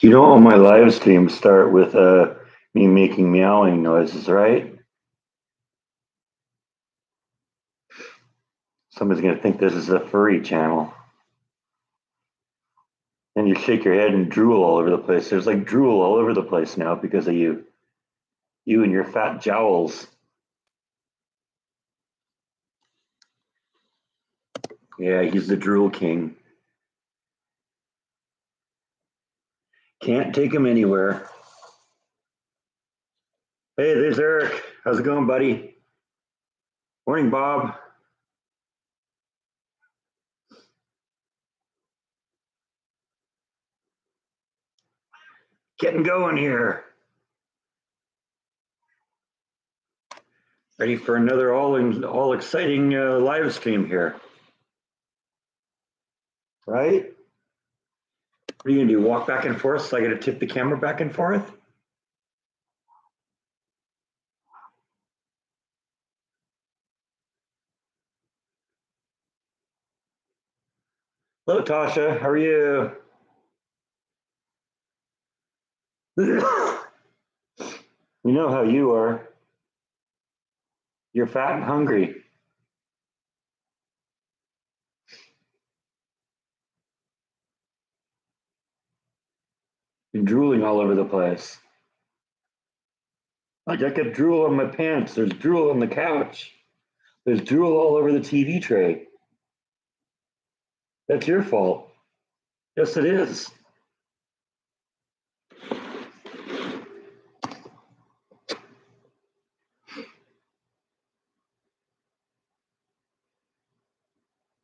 You know, all my live streams start with me making meowing noises, right? Somebody's going to think this is a furry channel. And you shake your head and drool all over the place. There's like drool all over the place now because of you. You and your fat jowls. Yeah, he's the drool king. Can't take him anywhere. Hey, there's Eric. How's it going, buddy? Morning, Bob. Getting going here. Ready for another all exciting live stream here. Right? What are you gonna do? Walk back and forth so I gotta tip the camera back and forth? Hello, Tasha. How are you? We know how you are. You're fat and hungry. You're drooling all over the place. Like I got drool on my pants. There's drool on the couch. There's drool all over the TV tray. That's your fault. Yes, it is.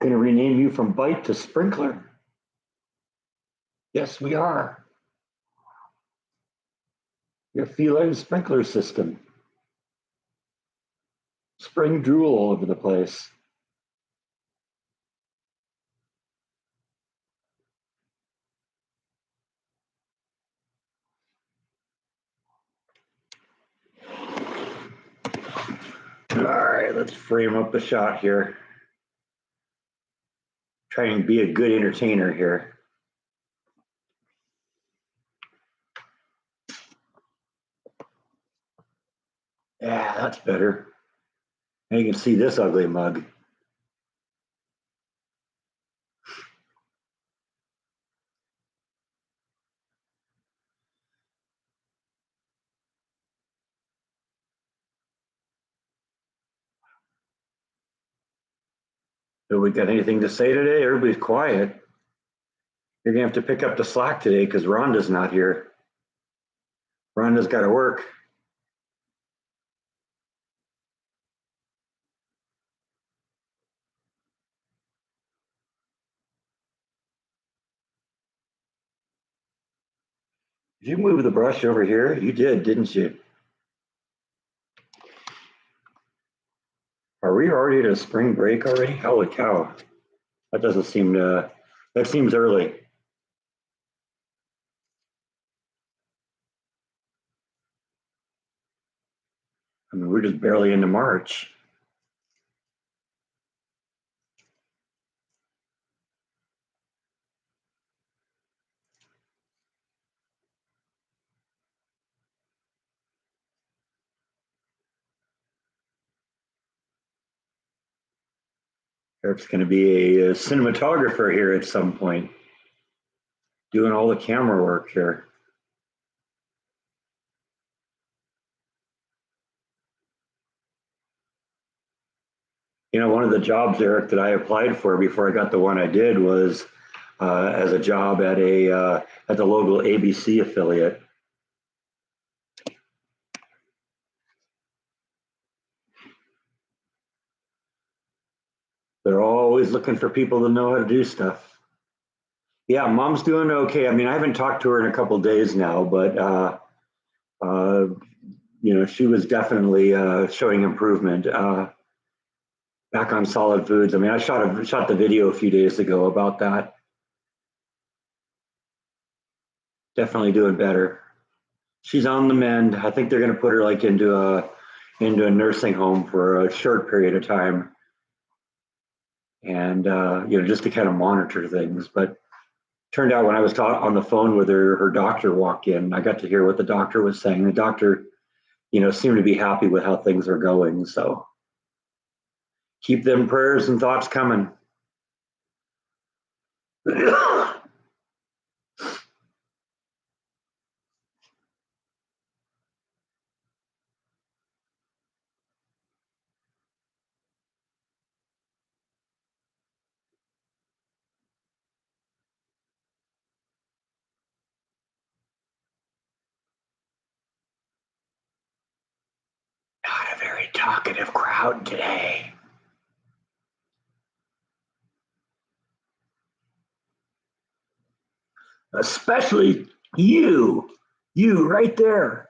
Gonna rename you from Bite to Sprinkler. Yes, we are. Your feline sprinkler system. Spring drool all over the place. All right, let's frame up the shot here. Try and be a good entertainer here. Yeah, that's better. Now you can see this ugly mug. Do we got anything to say today? Everybody's quiet. You're gonna have to pick up the slack today because Rhonda's not here. Rhonda's got to work. Did you move the brush over here? You did, didn't you? Are we already at a spring break already? Holy cow. That doesn't seem that seems early. I mean, we're just barely into March. Eric's going to be a cinematographer here at some point, doing all the camera work here. You know, one of the jobs, Eric, that I applied for before I got the one I did was as a job at the local ABC affiliate. They're always looking for people to know how to do stuff. Yeah, mom's doing okay. I mean, I haven't talked to her in a couple days now, but you know, she was definitely showing improvement. Back on solid foods. I mean, I shot the video a few days ago about that. Definitely doing better. She's on the mend. I think they're going to put her like into a nursing home for a short period of time, and you know, just to kind of monitor things. But turned out when I was on the phone with her, her doctor walked in. I got to hear what the doctor was saying. The doctor, seemed to be happy with how things are going. So keep them prayers and thoughts coming. I Not a very talkative crowd today. Especially you. You right there.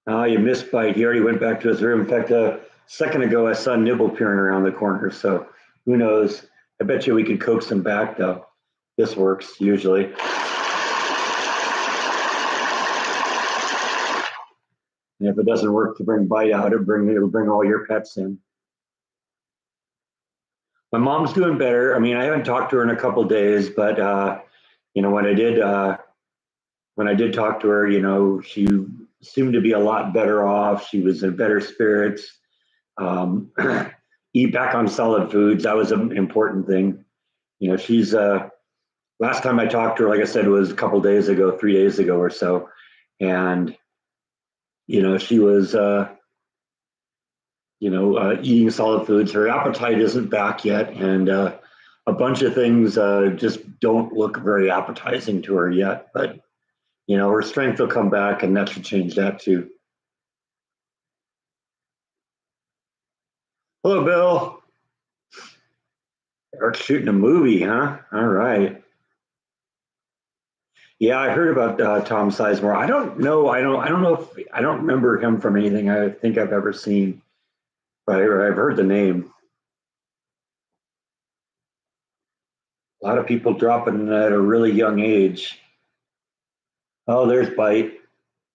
Oh, you missed Bite. He already went back to his room. In fact, a second ago, I saw Nibble peering around the corner. So who knows? I bet you we could coax him back, though. This works usually. And if it doesn't work to bring Bite out, it'll bring all your pets in. My mom's doing better. I mean, I haven't talked to her in a couple of days, but when I did talk to her, she seemed to be a lot better off. She was in better spirits. Um, Eat back on solid foods. That was an important thing. She's last time I talked to her, like I said, was a couple days ago, 3 days ago or so, and she was eating solid foods. Her appetite isn't back yet, and a bunch of things just don't look very appetizing to her yet. But her strength will come back, and that should change that too. Hello, Bill. Eric's shooting a movie, huh? All right. Yeah, I heard about Tom Sizemore. I don't know. I don't know if I don't remember him from anything I think I've ever seen, but I've heard the name. A lot of people dropping at a really young age. Oh, there's Bite.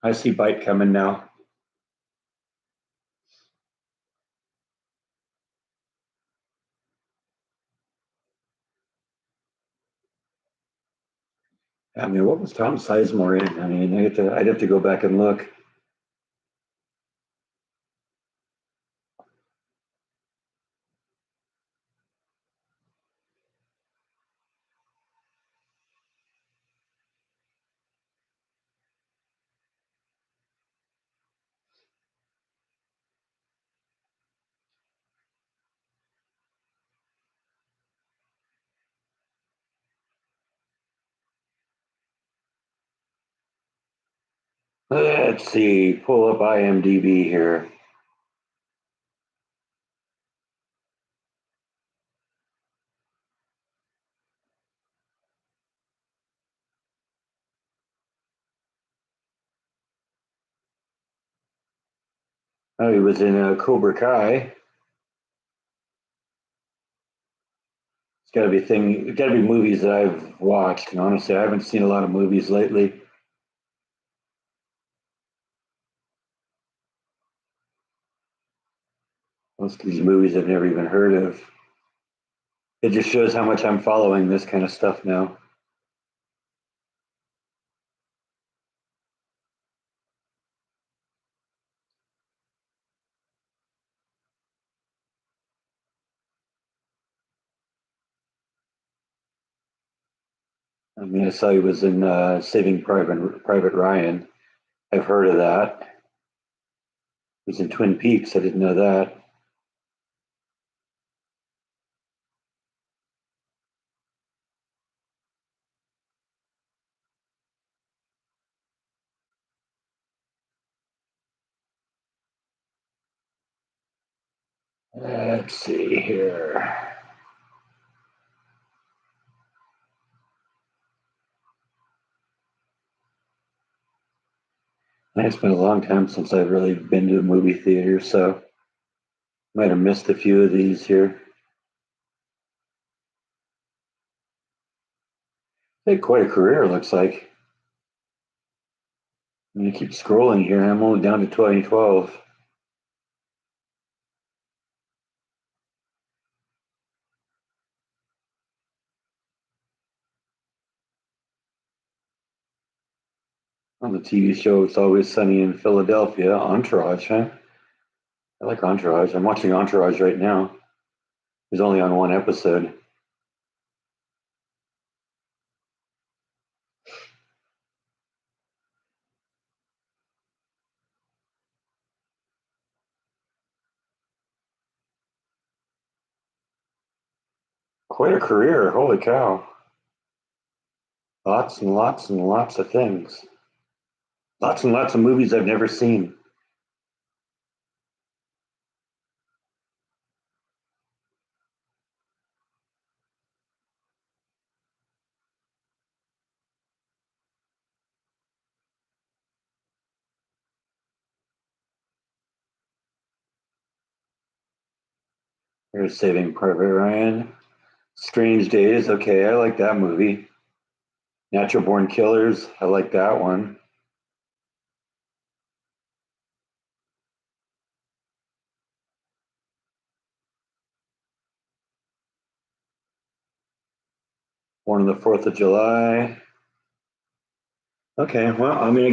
I see Bite coming now. I mean, what was Tom Sizemore in? I mean, I'd have to go back and look. Let's see. Pull up IMDb here. Oh, he was in Cobra Kai. It's got to be thing. It's got to be movies that I've watched. And honestly, I haven't seen a lot of movies lately. Most of these movies I've never even heard of. It just shows how much I'm following this kind of stuff now. I mean, I saw he was in Saving Private Ryan. I've heard of that. He was in Twin Peaks. I didn't know that. Let's see here. It's been a long time since I've really been to a movie theater, so might have missed a few of these here. Had quite a career, looks like. I'm gonna keep scrolling here. I'm only down to 2012. On the TV show, It's Always Sunny in Philadelphia. Entourage, huh? I like Entourage. I'm watching Entourage right now. He's only on one episode. Quite a career. Holy cow. Lots and lots and lots of things. Lots and lots of movies I've never seen. There's Saving Private Ryan. Strange Days. Okay, I like that movie. Natural Born Killers. I like that one. Born on the 4th of July. Okay, well, I mean,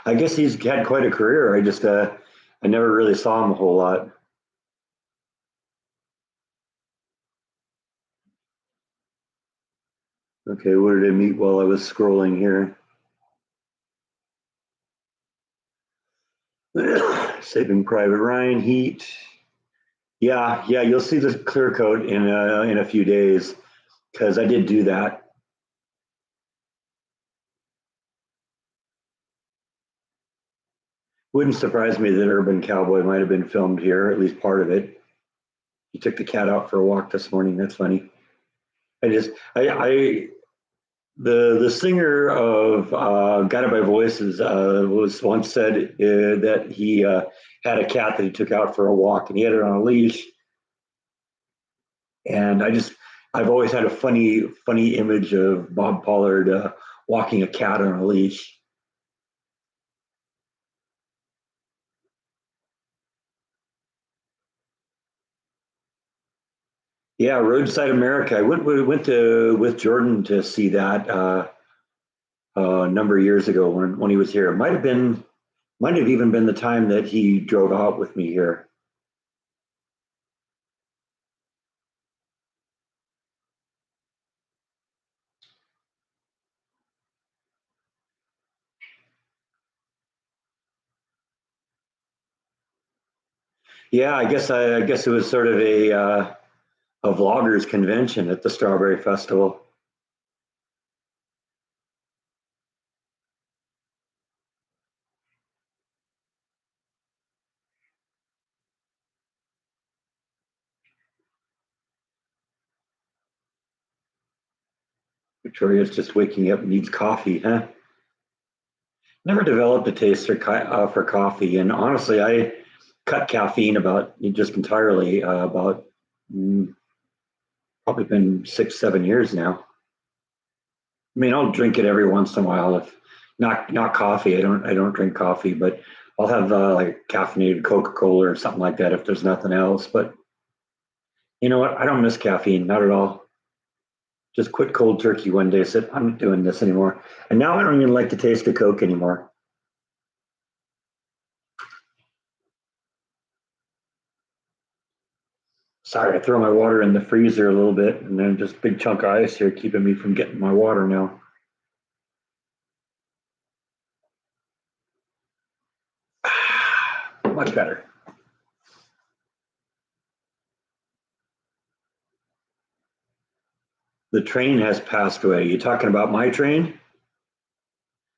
I guess he's had quite a career. I never really saw him a whole lot. Okay, where did I meet while I was scrolling here? Saving Private Ryan, Heat. Yeah, yeah, you'll see the clear coat in a few days because I did do that. Wouldn't surprise me that Urban Cowboy might have been filmed here, at least part of it. He took the cat out for a walk this morning. That's funny. I just, I the singer of Guided by Voices was once said that he had a cat that he took out for a walk and he had it on a leash. And I've always had a funny image of Bob Pollard walking a cat on a leash. Yeah, Roadside America. I went to with Jordan to see that a number of years ago when he was here. It might have even been the time that he drove out with me here. Yeah, I guess it was sort of a vloggers convention at the Strawberry Festival. Victoria's just waking up and needs coffee, huh? Never developed a taste for coffee, and honestly, I cut caffeine about just entirely about mm, probably been 6 7 years now. I mean, I'll drink it every once in a while. If not coffee, I don't drink coffee, but I'll have like caffeinated Coca Cola or something like that if there's nothing else. But you know what? I don't miss caffeine, not at all. Just quit cold turkey one day. Said I'm not doing this anymore, and now I don't even like the taste of Coke anymore. Sorry, I throw my water in the freezer a little bit, and then just big chunk of ice here keeping me from getting my water now. Much better. The train has passed away. You talking about my train?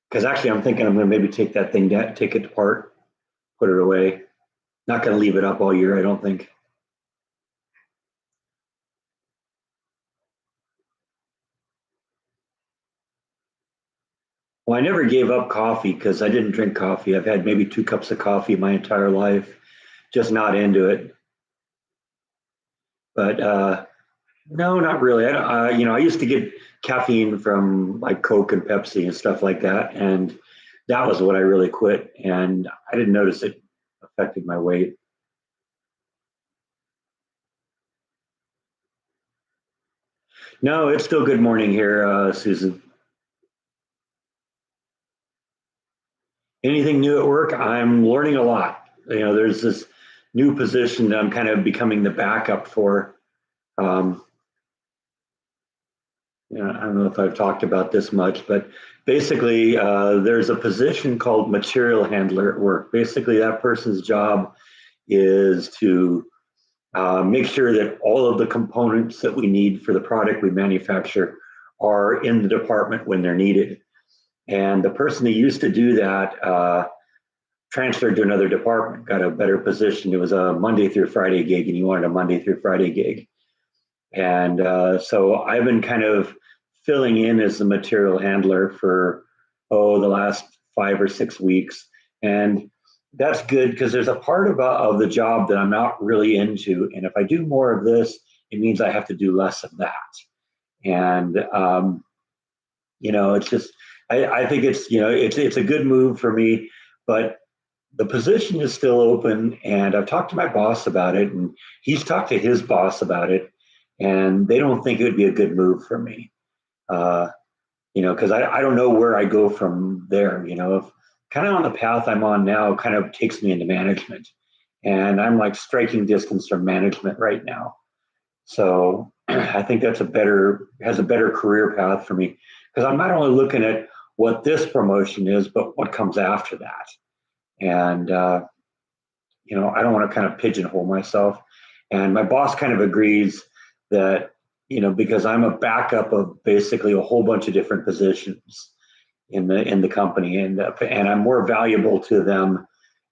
Because actually, I'm thinking I'm going to maybe take that thing down, take it apart, put it away. Not going to leave it up all year, I don't think. Well, I never gave up coffee because I didn't drink coffee. I've had maybe 2 cups of coffee my entire life, just not into it. But no, not really. I used to get caffeine from like Coke and Pepsi and stuff like that, and that was what I really quit, and I didn't notice it affected my weight. No, it's still good morning here, Susan. Anything new at work? I'm learning a lot. There's this new position that I'm kind of becoming the backup for. Um, I don't know if I've talked about this much, but basically, there's a position called material handler at work. Basically, that person's job is to make sure that all of the components that we need for the product we manufacture are in the department when they're needed. And the person who used to do that transferred to another department, got a better position. It was a Monday through Friday gig, and he wanted a Monday through Friday gig. And so I've been kind of filling in as the material handler for, the last 5 or 6 weeks. And that's good because there's a part of the job that I'm not really into. And if I do more of this, it means I have to do less of that. And, it's just, I think it's a good move for me, but the position is still open. And I've talked to my boss about it, and he's talked to his boss about it, and they don't think it would be a good move for me. Uh, because I don't know where I go from there. If kind of on the path I'm on now kind of takes me into management, and I'm like striking distance from management right now. So I think has a better career path for me, because I'm not only looking at what this promotion is, but what comes after that. And I don't want to kind of pigeonhole myself. And my boss kind of agrees that, because I'm a backup of basically a whole bunch of different positions in the company, and I'm more valuable to them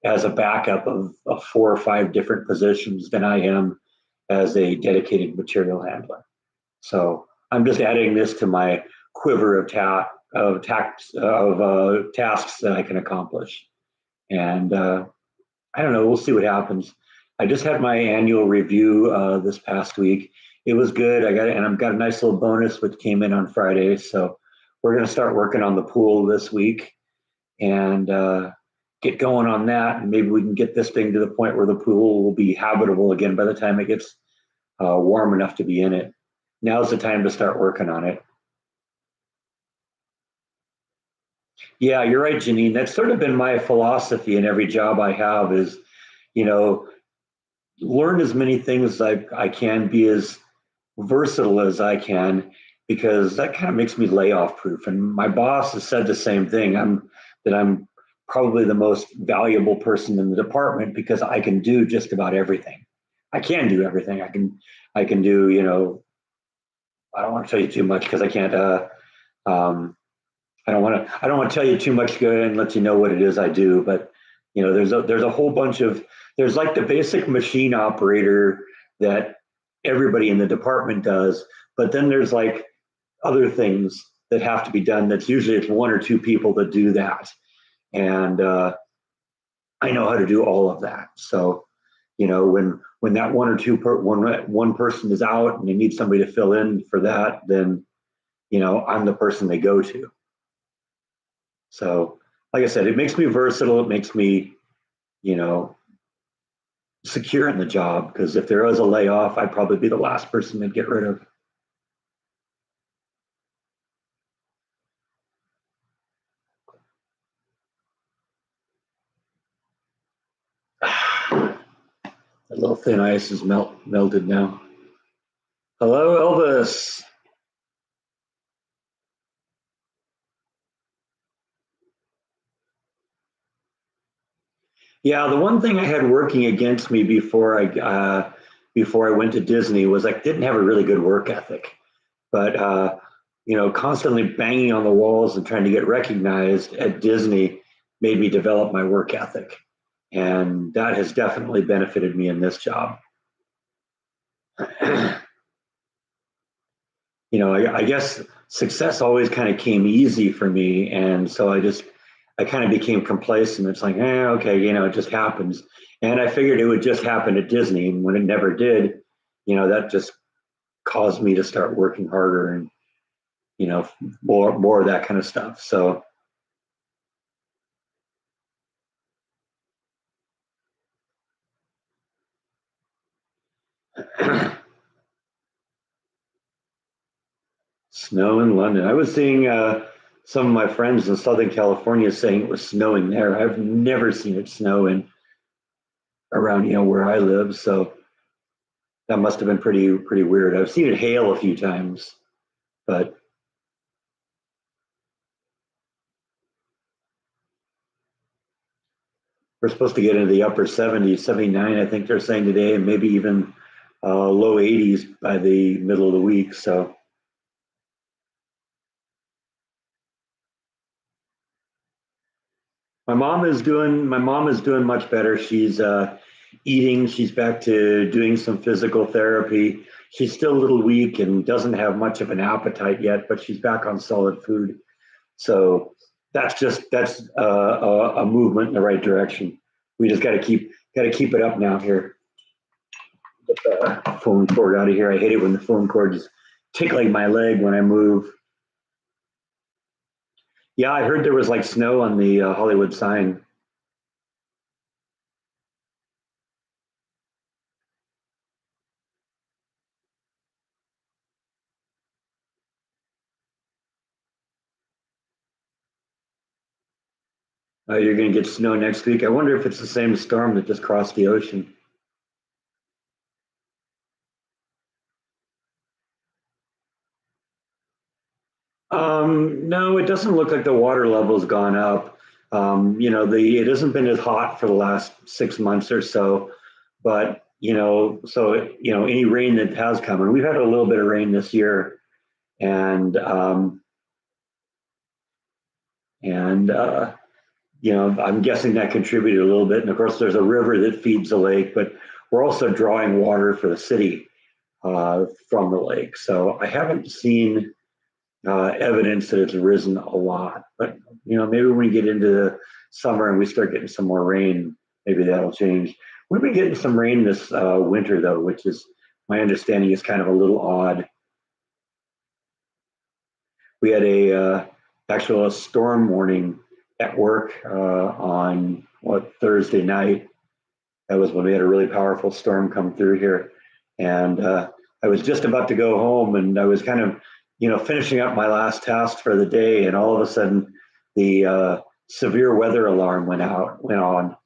as a backup of 4 or 5 different positions than I am as a dedicated material handler. So I'm just adding this to my quiver of tasks that I can accomplish. And I don't know. We'll see what happens. I just had my annual review this past week. It was good. I've got a nice little bonus which came in on Friday. So we're going to start working on the pool this week and get going on that. And maybe we can get this thing to the point where the pool will be habitable again by the time it gets warm enough to be in it. Now's the time to start working on it. Yeah, you're right, Janine. That's sort of been my philosophy in every job I have is, you know, learn as many things as I can, be as versatile as I can, because that kind of makes me layoff proof. And my boss has said the same thing. I'm probably the most valuable person in the department because I can do just about everything. I can do everything. I can do, I don't want to tell you too much because I can't um, I don't want to tell you too much good and let you know what it is I do, but there's a whole bunch of there's like the basic machine operator that everybody in the department does, but then there's like other things that have to be done. That's usually it's 1 or 2 people that do that, and I know how to do all of that. So when that one person is out and they need somebody to fill in for that, then I'm the person they go to. So, like I said, it makes me versatile. It makes me, you know, secure in the job because if there was a layoff, I'd probably be the last person they'd get rid of. That little thin ice is melted now. Hello, Elvis. Yeah, the one thing I had working against me before I went to Disney was I didn't have a really good work ethic. But constantly banging on the walls and trying to get recognized at Disney made me develop my work ethic, and that has definitely benefited me in this job. I guess success always kind of came easy for me, and so I kind of became complacent. It's like, okay, it just happens, and I figured it would just happen at Disney, and when it never did, that just caused me to start working harder and more of that kind of stuff. So Snow in London. I was seeing some of my friends in Southern California saying it was snowing there. I've never seen it snow in around where I live, so that must have been pretty weird. I've seen it hail a few times, but we're supposed to get into the upper 70s, 79, I think they're saying today, and maybe even low 80s by the middle of the week. So my mom is doing much better. She's eating. She's back to doing some physical therapy. She's still a little weak and doesn't have much of an appetite yet, but she's back on solid food. So that's a movement in the right direction. We just got to keep it up now here. Get the phone cord out of here. I hate it when the phone cord is tickling my leg when I move. Yeah, I heard there was like snow on the Hollywood sign. You're going to get snow next week. I wonder if it's the same storm that just crossed the ocean. No, it doesn't look like the water level's gone up. It hasn't been as hot for the last 6 months or so, but any rain that has come, and we've had a little bit of rain this year, and and I'm guessing that contributed a little bit. And of course, there's a river that feeds the lake, but we're also drawing water for the city from the lake. So I haven't seen evidence that it's risen a lot. But maybe when we get into the summer and we start getting some more rain, maybe that'll change. We've been getting some rain this winter, though, which is my understanding is kind of a little odd. We had a actual storm warning at work on Thursday night. That was when we had a really powerful storm come through here, and I was just about to go home, and I was kind of finishing up my last task for the day, and all of a sudden the severe weather alarm went on,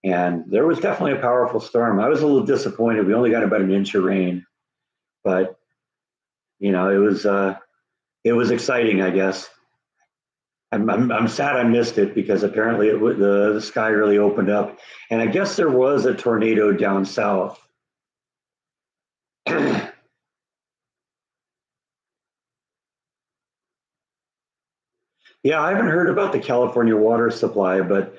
and there was definitely a powerful storm. I was a little disappointed. We only got about an inch of rain, but it was exciting, I guess. I'm sad I missed it because apparently the sky really opened up, and I guess there was a tornado down south. Yeah, I haven't heard about the California water supply, but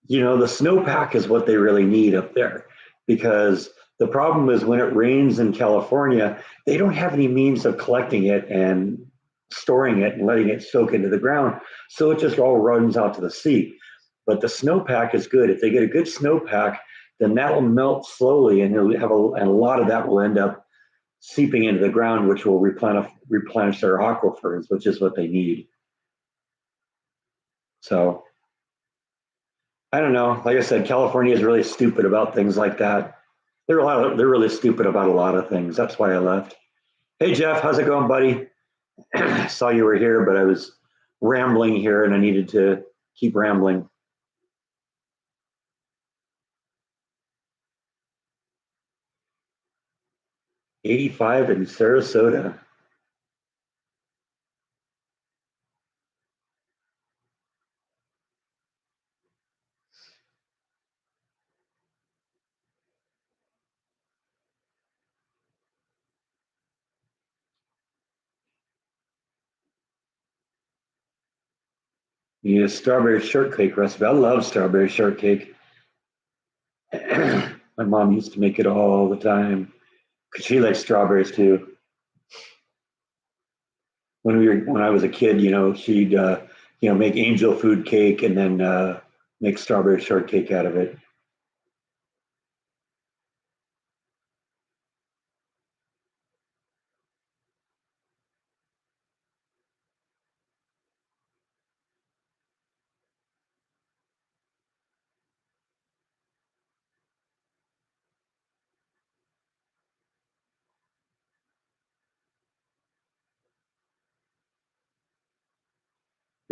the snowpack is what they really need up there, because the problem is when it rains in California, they don't have any means of collecting it and storing it and letting it soak into the ground. So it just all runs out to the sea. But the snowpack is good. If they get a good snowpack, then that'll melt slowly, and and a lot of that will end up seeping into the ground, which will replenish their aquifers, which is what they need. So I don't know. Like I said, California is really stupid about things like that. They're really stupid about a lot of things. That's why I left. Hey Jeff, how's it going, buddy? Saw you were here, but I was rambling here and I needed to keep rambling. 85 in Sarasota. You need a strawberry shortcake recipe. I love strawberry shortcake. My mom used to make it all the time because she likes strawberries too. When I was a kid, she'd make angel food cake and then make strawberry shortcake out of it.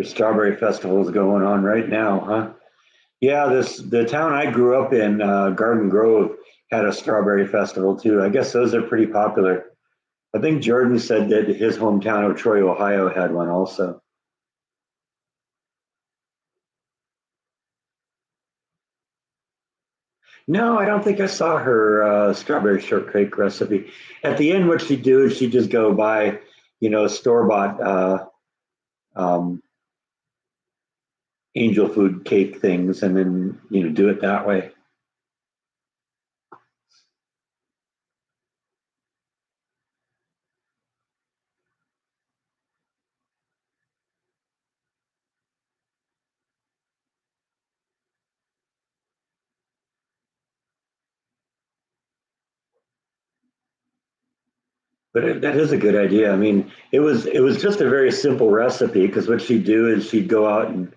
Your strawberry festival is going on right now, huh? Yeah, this the town I grew up in, Garden Grove, had a strawberry festival too. I guess those are pretty popular. I think Jordan said that his hometown of Troy, Ohio, had one also. No, I don't think I saw her strawberry shortcake recipe. At the end, what she'd do is she'd just go buy, store bought um, angel food cake things, and then do it that way. But that is a good idea. I mean, it was just a very simple recipe because what she'd do is she'd go out and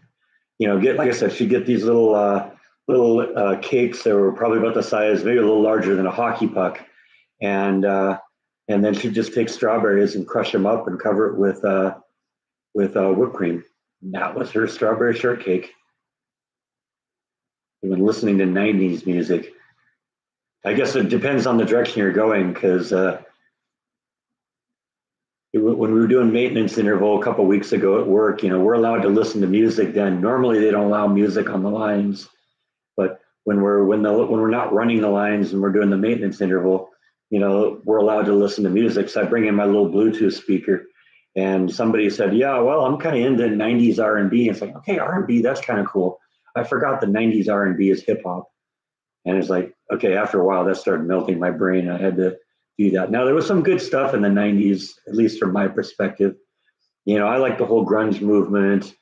get, like I said, she'd get these little cakes that were probably about the size, maybe a little larger than a hockey puck, and and then she'd just take strawberries and crush them up and cover it with whipped cream. And that was her strawberry shortcake. Even listening to '90s music. I guess it depends on the direction you're going because when we were doing maintenance interval a couple of weeks ago at work, we're allowed to listen to music. Then normally they don't allow music on the lines, but when we're not running the lines and we're doing the maintenance interval, we're allowed to listen to music. So I bring in my little Bluetooth speaker, and somebody said, "Yeah, well, I'm kind of into '90s R&B." It's like, okay, R&B, that's kind of cool. I forgot the '90s R&B is hip hop, and it's like, okay, after a while, that started melting my brain. I had to do that. Now there was some good stuff in the '90s, at least from my perspective. I like the whole grunge movement,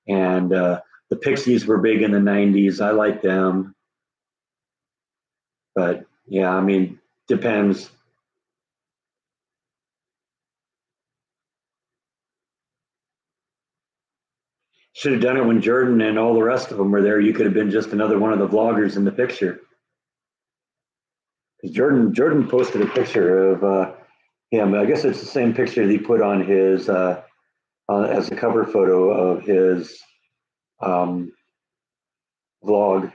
and the Pixies were big in the '90s. I like them. But yeah, I mean, depends. Should have done it when Jordan and all the rest of them were there. You could have been just another one of the vloggers in the picture. Because Jordan posted a picture of him. I guess it's the same picture that he put on his as a cover photo of his um, vlog.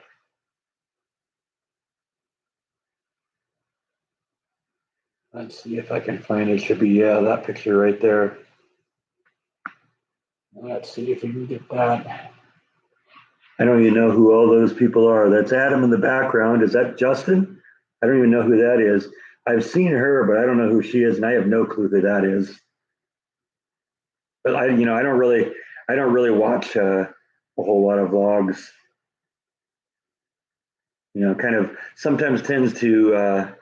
Let's see if I can find it. Should be, yeah, that picture right there. Let's see if we can get that. I don't even know who all those people are. That's Adam in the background. Is that Justin? I don't even know who that is. I've seen her, but I don't know who she is, and I have no clue who that is. But I don't really watch a whole lot of vlogs. Kind of sometimes tends to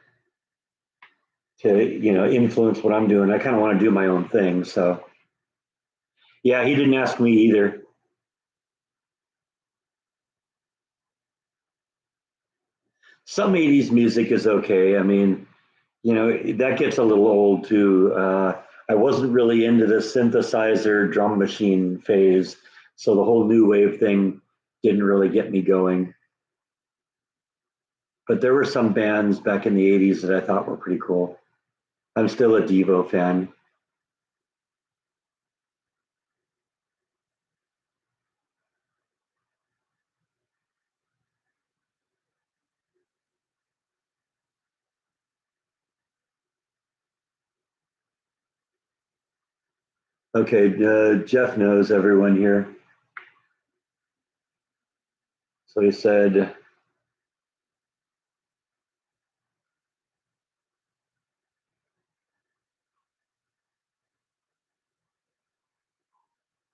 influence what I'm doing. I kind of want to do my own thing. So yeah, he didn't ask me either. Some '80s music is okay. I mean, that gets a little old too. I wasn't really into the synthesizer drum machine phase, so the whole new wave thing didn't really get me going. But there were some bands back in the '80s that I thought were pretty cool. I'm still a Devo fan. Okay, Jeff knows everyone here. So he said,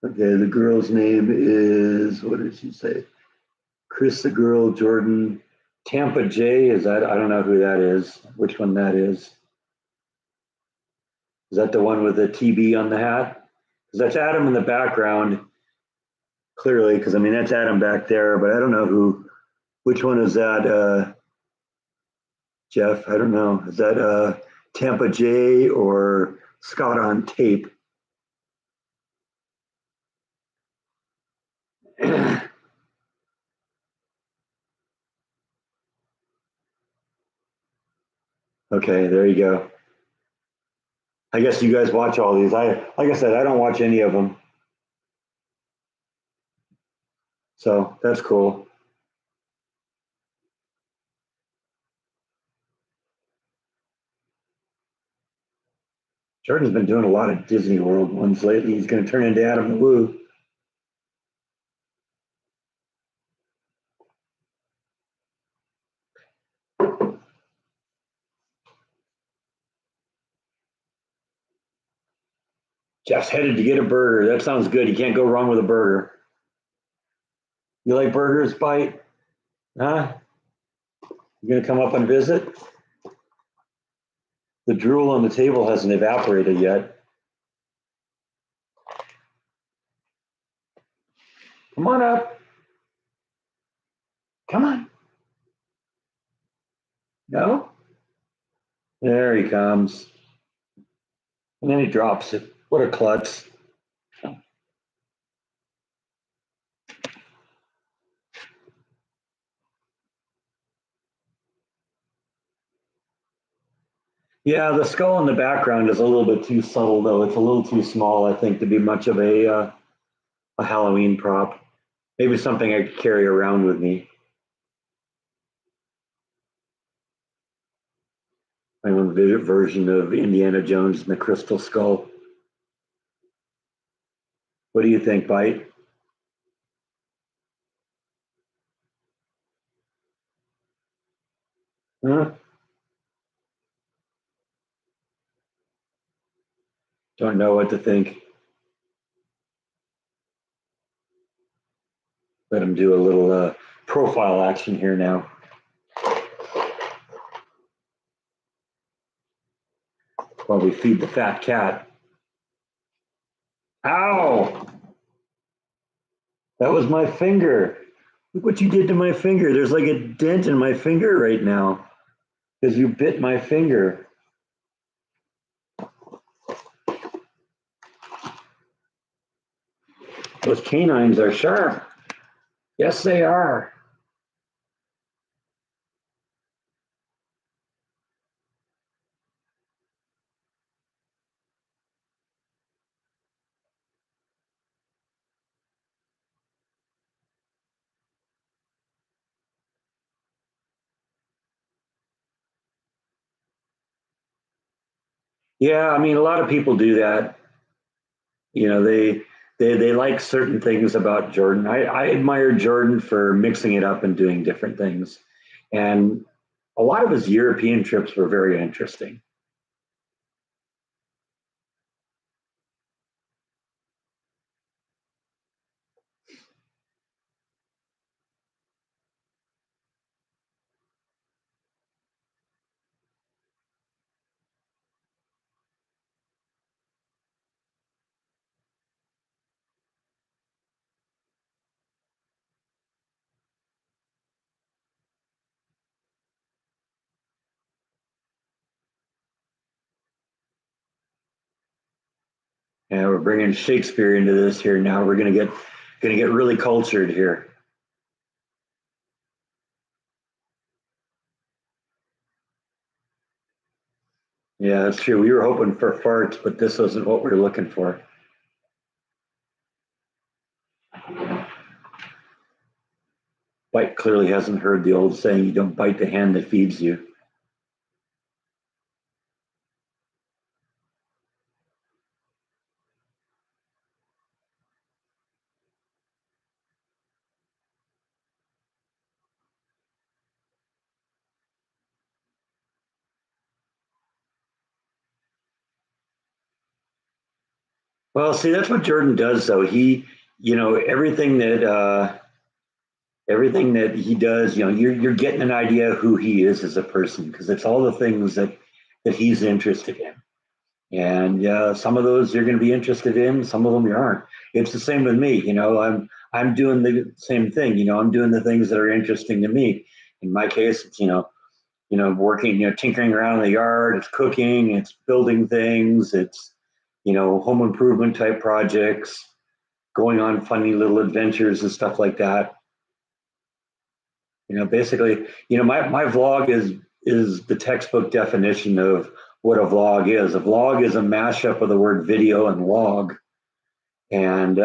okay, the girl's name is, what did she say? Chris the girl, Jordan, Tampa J. Is that, I don't know who that is, which one that is. Is that the one with the TB on the hat? Because that's Adam in the background, clearly, because I mean, that's Adam back there, but I don't know which one is that, Jeff? I don't know. Is that Tampa J or Scott on tape? Okay, there you go. I guess you guys watch all these. Like I said, I don't watch any of them. So that's cool. Jordan's been doing a lot of Disney World ones lately. He's going to turn into Adam the Woo. Jeff's headed to get a burger. That sounds good. You can't go wrong with a burger. You like burgers, Bite? Huh? You going to come up and visit? The drool on the table hasn't evaporated yet. Come on up. Come on. No? There he comes. And then he drops it. What a klutz. Yeah, the skull in the background is a little bit too subtle, though. It's a little too small, I think, to be much of a Halloween prop. Maybe something I could carry around with me. My own version of Indiana Jones and the Crystal Skull. What do you think, Bite? Huh? Don't know what to think. Let him do a little profile action here now. While we feed the fat cat. Ow! That was my finger. Look what you did to my finger. There's like a dent in my finger right now because you bit my finger. Those canines are sharp. Yes, they are. Yeah, I mean, a lot of people do that. You know, they like certain things about Jordan. I admire Jordan for mixing it up and doing different things. And a lot of his European trips were very interesting. And we're bringing Shakespeare into this here now. We're gonna get really cultured here. Yeah, that's true. We were hoping for farts, but this wasn't what we were looking for. Bite clearly hasn't heard the old saying, you don't bite the hand that feeds you. Well, see, that's what Jordan does, though. Everything that he does, you're getting an idea of who he is as a person because it's all the things that he's interested in. And some of those you're going to be interested in, some of them you aren't. It's the same with me. I'm doing the same thing. I'm doing the things that are interesting to me. In my case, it's working, tinkering around in the yard. It's cooking. It's building things. It's home improvement type projects, going on funny little adventures and stuff like that. Basically, my vlog is the textbook definition of what a vlog is. A vlog is a mashup of the word video and log. And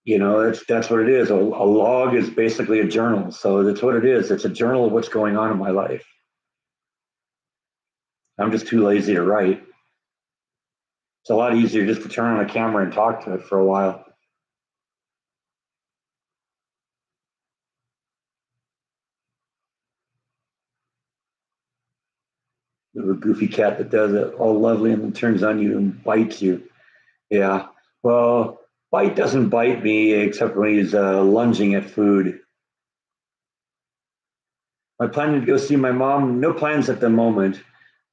That's what it is. A log is basically a journal, so that's what it is. It's a journal of what's going on in my life. I'm just too lazy to write. It's a lot easier just to turn on a camera and talk to it for a while. The goofy cat that does it all lovely and then turns on you and bites you. Yeah. Well, Bite doesn't bite me except when he's lunging at food. I plan to go see my mom. No plans at the moment,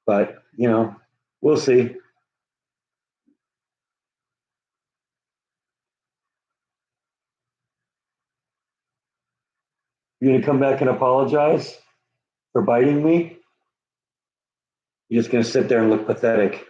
but we'll see. You gonna come back and apologize for biting me? You're just gonna sit there and look pathetic.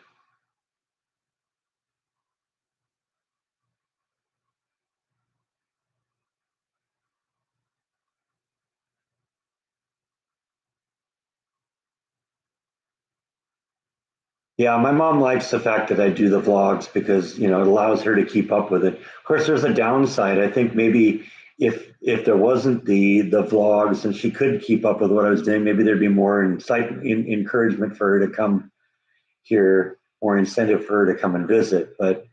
Yeah, my mom likes the fact that I do the vlogs because it allows her to keep up with it. Of course, there's a downside. I think maybe if there wasn't the vlogs and she could keep up with what I was doing, maybe there'd be more encouragement for her to come here, more incentive for her to come and visit. But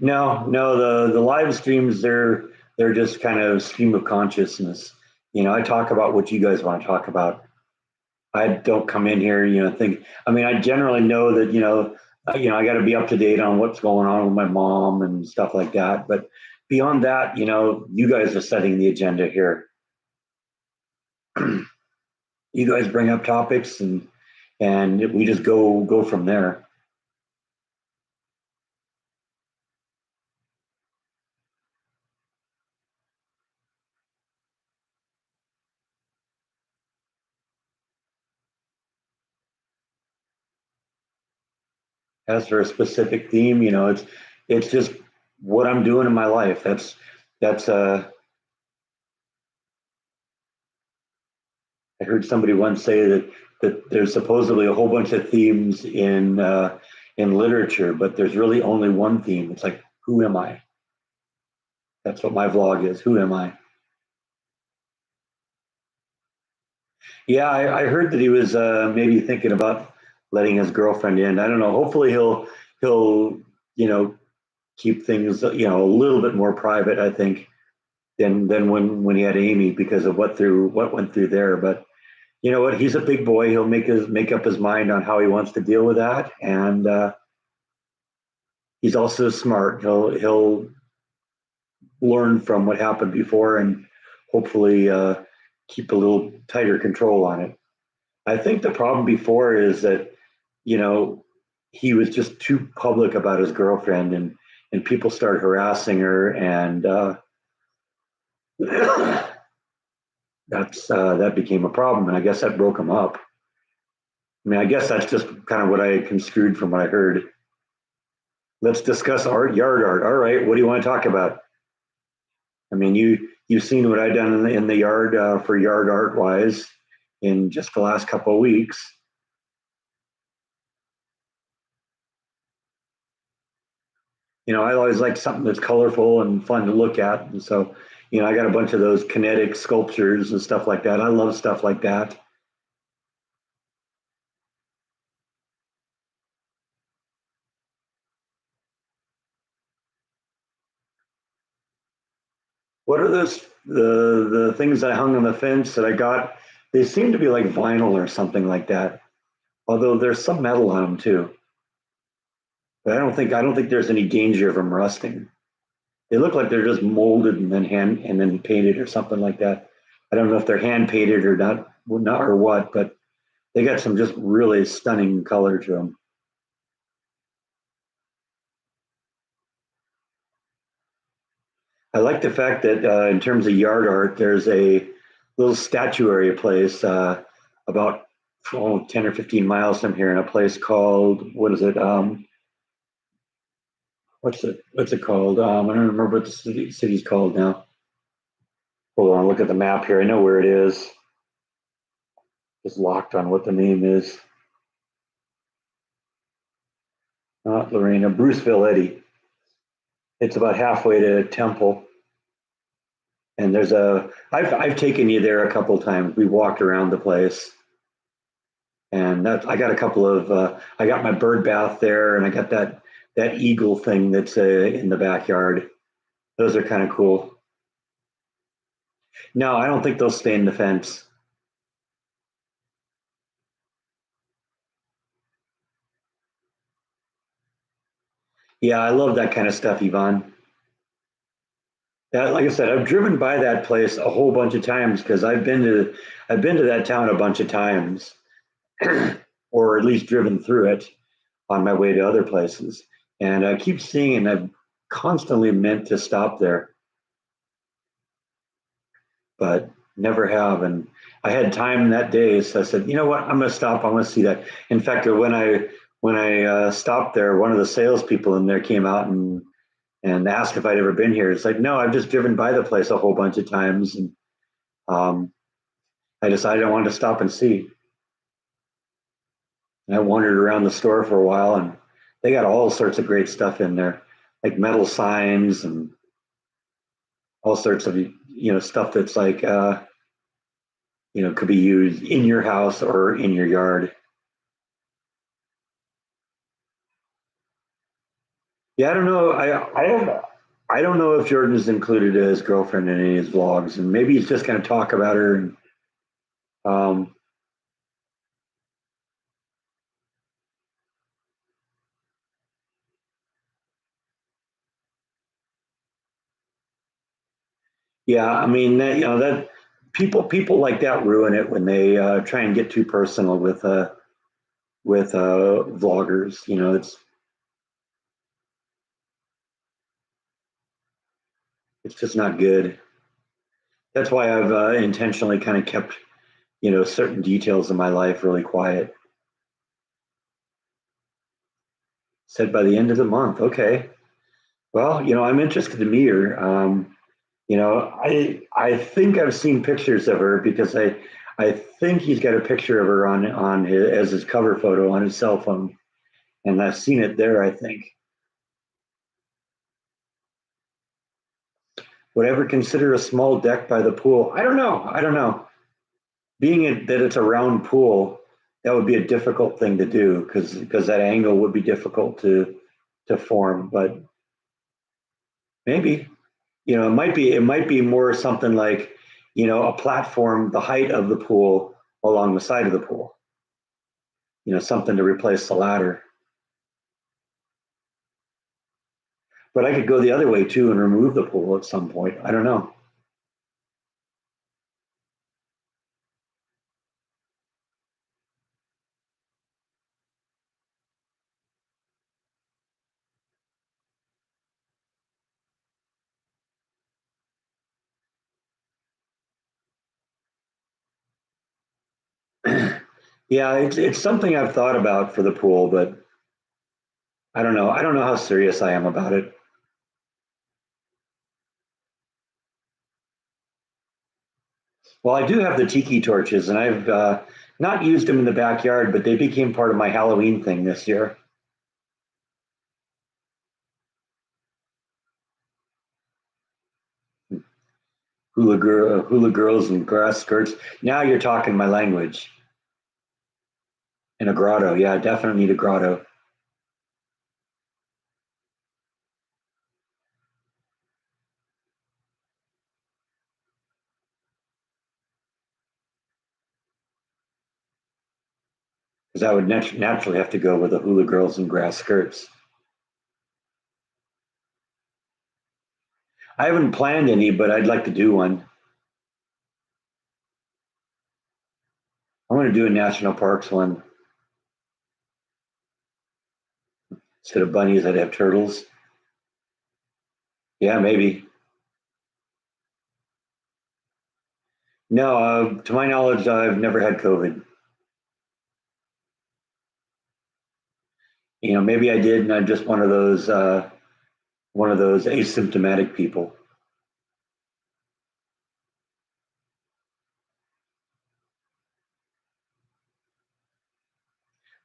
no, no, the live streams they're just kind of stream of consciousness. I talk about what you guys want to talk about. I don't come in here, think. I mean, I generally know that I got to be up to date on what's going on with my mom and stuff like that. But beyond that, you guys are setting the agenda here. You guys bring up topics and we just go from there. As for a specific theme, it's just what I'm doing in my life. That's I heard somebody once say that there's supposedly a whole bunch of themes in literature, but there's really only one theme. It's like, who am I? That's what my vlog is. Who am I? Yeah, I heard that he was maybe thinking about letting his girlfriend in. I don't know. Hopefully he'll you know keep things a little bit more private. I think than when he had Amy because of what went through there. But you know what? He's a big boy. He'll make up his mind on how he wants to deal with that, and he's also smart. He'll learn from what happened before and hopefully keep a little tighter control on it. I think the problem before is that you know he was just too public about his girlfriend and people started harassing her and that became a problem and I guess that broke him up. I mean, I guess that's just kind of what I construed from what I heard. Let's discuss yard art. All right, what do you want to talk about? I mean, you've seen what I've done in the yard for yard art wise in just the last couple of weeks. I always like something that's colorful and fun to look at, and so I got a bunch of those kinetic sculptures and stuff like that. I love stuff like that. What are the things I hung on the fence that I got? They seem to be like vinyl or something like that. Although there's some metal on them too. But I don't think there's any danger of them rusting. They look like they're just molded and then painted or something like that. I don't know if they're hand painted or not or what, but they got some just really stunning color to them. I like the fact that in terms of yard art, there's a little statuary place about 10 or 15 miles from here in a place called, what is it? What's it called? I don't remember what the city's called now. Hold on, look at the map here. I know where it is. It's locked on what the name is. not Lorena, Bruceville, Eddy. It's about halfway to Temple. And I've taken you there a couple of times. We walked around the place, and I got a couple of, I got my bird bath there, and I got that eagle thing that's in the backyard. Those are kind of cool. No, I don't think they'll stay in the fence. Yeah, I love that kind of stuff, Yvonne. That, like I said, I've driven by that place a whole bunch of times because I've been to that town a bunch of times, or at least driven through it on my way to other places. And I keep seeing, and I've constantly meant to stop there, but never have. And I had time that day, so I said, you know what, I'm going to stop. I'm going to see that. In fact, when I stopped there, one of the salespeople in there came out and asked if I'd ever been here. It's like, no, I've just driven by the place a whole bunch of times, and um, I decided I wanted to stop and see. And I wandered around the store for a while, and they got all sorts of great stuff in there, like metal signs and all sorts of stuff that's like could be used in your house or in your yard. Yeah, I don't know. I don't know if Jordan's included his girlfriend in any of his vlogs, and maybe he's just going to talk about her. And um, yeah, I mean that people like that ruin it when they try and get too personal with vloggers. It's just not good. That's why I've intentionally kind of kept certain details in my life really quiet. Said by the end of the month, okay. Well, I'm interested to meet her. I think I've seen pictures of her because I think he's got a picture of her on his as his cover photo on his cell phone, and I've seen it there. I think. Would I ever consider a small deck by the pool? I don't know. I don't know. Being that it's a round pool, that would be a difficult thing to do because that angle would be difficult to form. But maybe it might be more something like a platform the height of the pool along the side of the pool. Something to replace the ladder. But I could go the other way too and remove the pool at some point. I don't know. Yeah, it's something I've thought about for the pool, but I don't know. I don't know how serious I am about it. Well, I do have the tiki torches, and I've not used them in the backyard, but they became part of my Halloween thing this year. Hula girls and grass skirts. Now you're talking my language. In a grotto, yeah, I definitely need a grotto because I would naturally have to go with the hula girls and grass skirts. I haven't planned any, but I'd like to do one. I want to do a national parks one instead of bunnies. I'd have turtles. Yeah, maybe. No, to my knowledge, I've never had COVID. Maybe I did, and I'm just one of those asymptomatic people.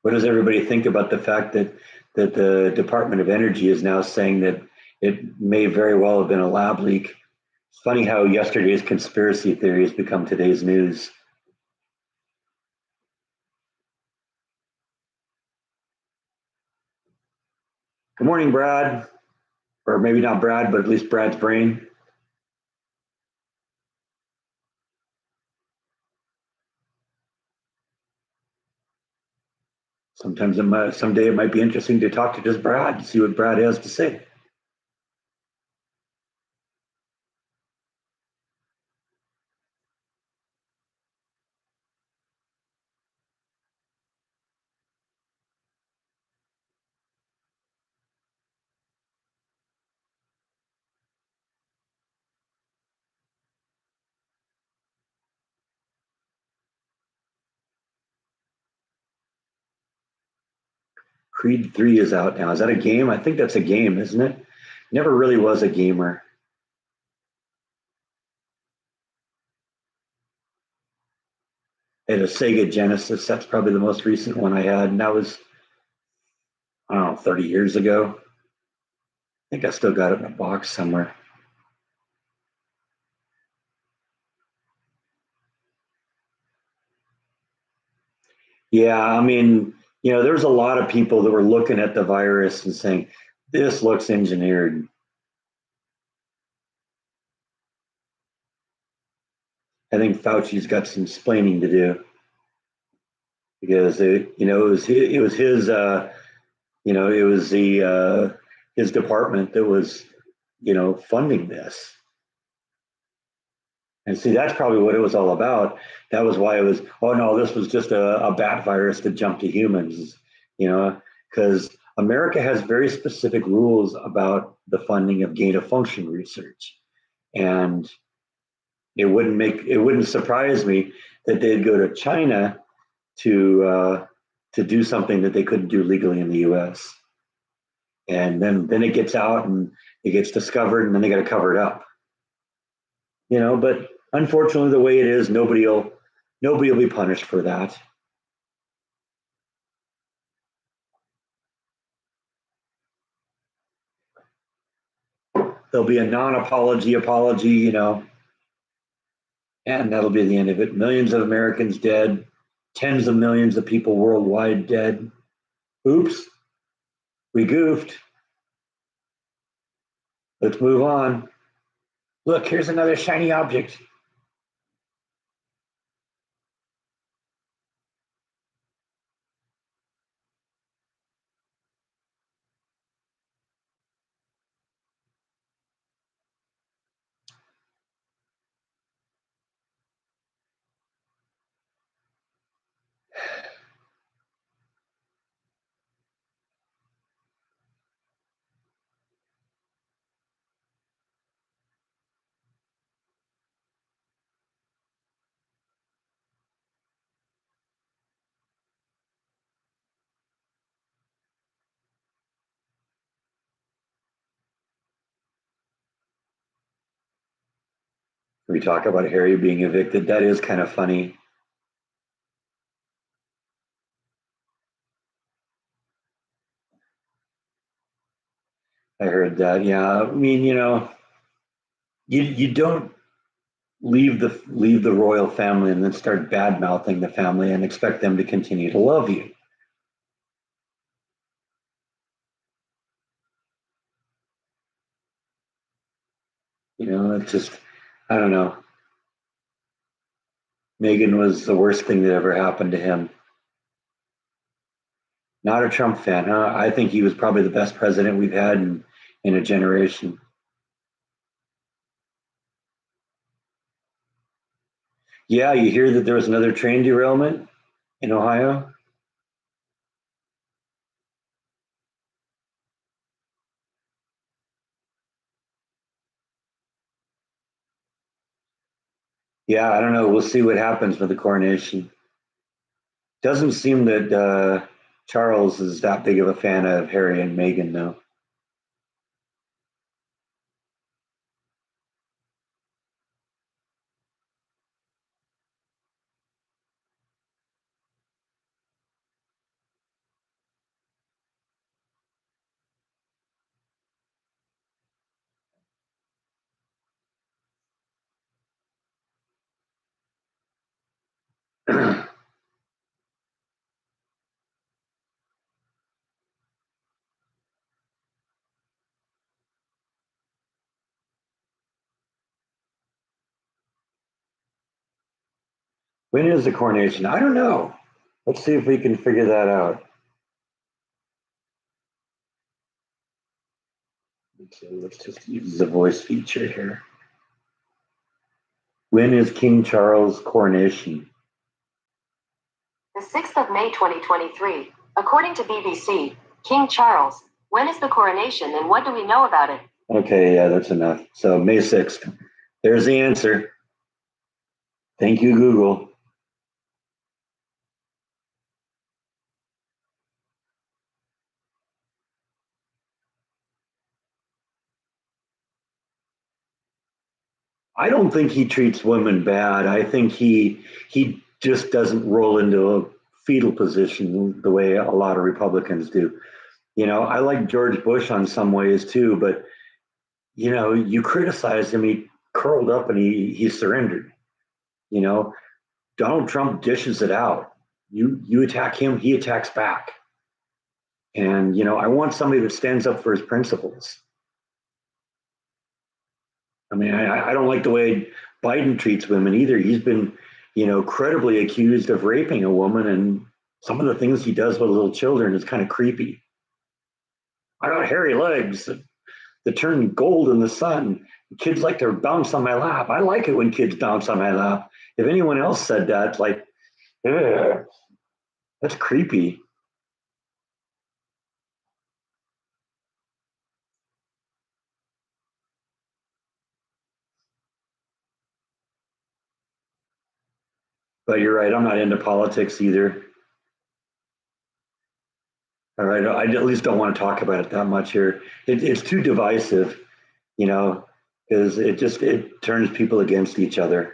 What does everybody think about the fact that the Department of Energy is now saying that it may very well have been a lab leak? It's funny how yesterday's conspiracy theory has become today's news. Good morning, Brad, or maybe not Brad, but at least Brad's brain. Sometimes someday it might be interesting to talk to just Brad, see what Brad has to say. Creed 3 is out now. Is that a game? I think that's a game, isn't it? Never really was a gamer. I had a Sega Genesis. That's probably the most recent one I had. And that was, I don't know, 30 years ago. I think I still got it in a box somewhere. Yeah, I mean, there's a lot of people that were looking at the virus and saying, this looks engineered. I think Fauci's got some explaining to do because it was his it was the his department that was funding this. And see, that's probably what it was all about. That was why it was, oh no, this was just a bat virus that jumped to humans, because America has very specific rules about the funding of gain of function research. And it wouldn't surprise me that they'd go to China to do something that they couldn't do legally in the US. And then it gets out and it gets discovered and then they got to cover it up. But unfortunately the way it is, nobody will be punished for that. There'll be a non-apology apology, and that'll be the end of it. Millions of Americans dead, tens of millions of people worldwide dead. Oops, we goofed. Let's move on. Look, here's another shiny object. We talk about Harry being evicted. That is kind of funny. I heard that. Yeah, I mean, you don't leave the royal family and then start bad mouthing the family and expect them to continue to love you. It's just, I don't know. Meghan was the worst thing that ever happened to him. Not a Trump fan, huh? I think he was probably the best president we've had in a generation. Yeah, you hear that there was another train derailment in Ohio? Yeah, I don't know. We'll see what happens with the coronation. Doesn't seem that Charles is that big of a fan of Harry and Meghan, though. When is the coronation? I don't know. Let's see if we can figure that out. So let's just use the voice feature here. When is King Charles' coronation? The 6th of May 2023. According to BBC, King Charles, when is the coronation and what do we know about it? Okay, yeah, that's enough. So May 6th. There's the answer. Thank you, Google. I don't think he treats women bad. I think he just doesn't roll into a fetal position the way a lot of Republicans do. I like George Bush on some ways too, but you criticize him, he curled up and he surrendered. You know, Donald Trump dishes it out. You attack him, he attacks back. And I want somebody that stands up for his principles. I mean, I don't like the way Biden treats women either. He's been, credibly accused of raping a woman, and some of the things he does with little children is kind of creepy. I got hairy legs that turn gold in the sun. Kids like to bounce on my lap. I like it when kids bounce on my lap. If anyone else said that, like, ugh, that's creepy. But you're right. I'm not into politics either. All right. I at least don't want to talk about it that much here. It's too divisive, you know, because it turns people against each other.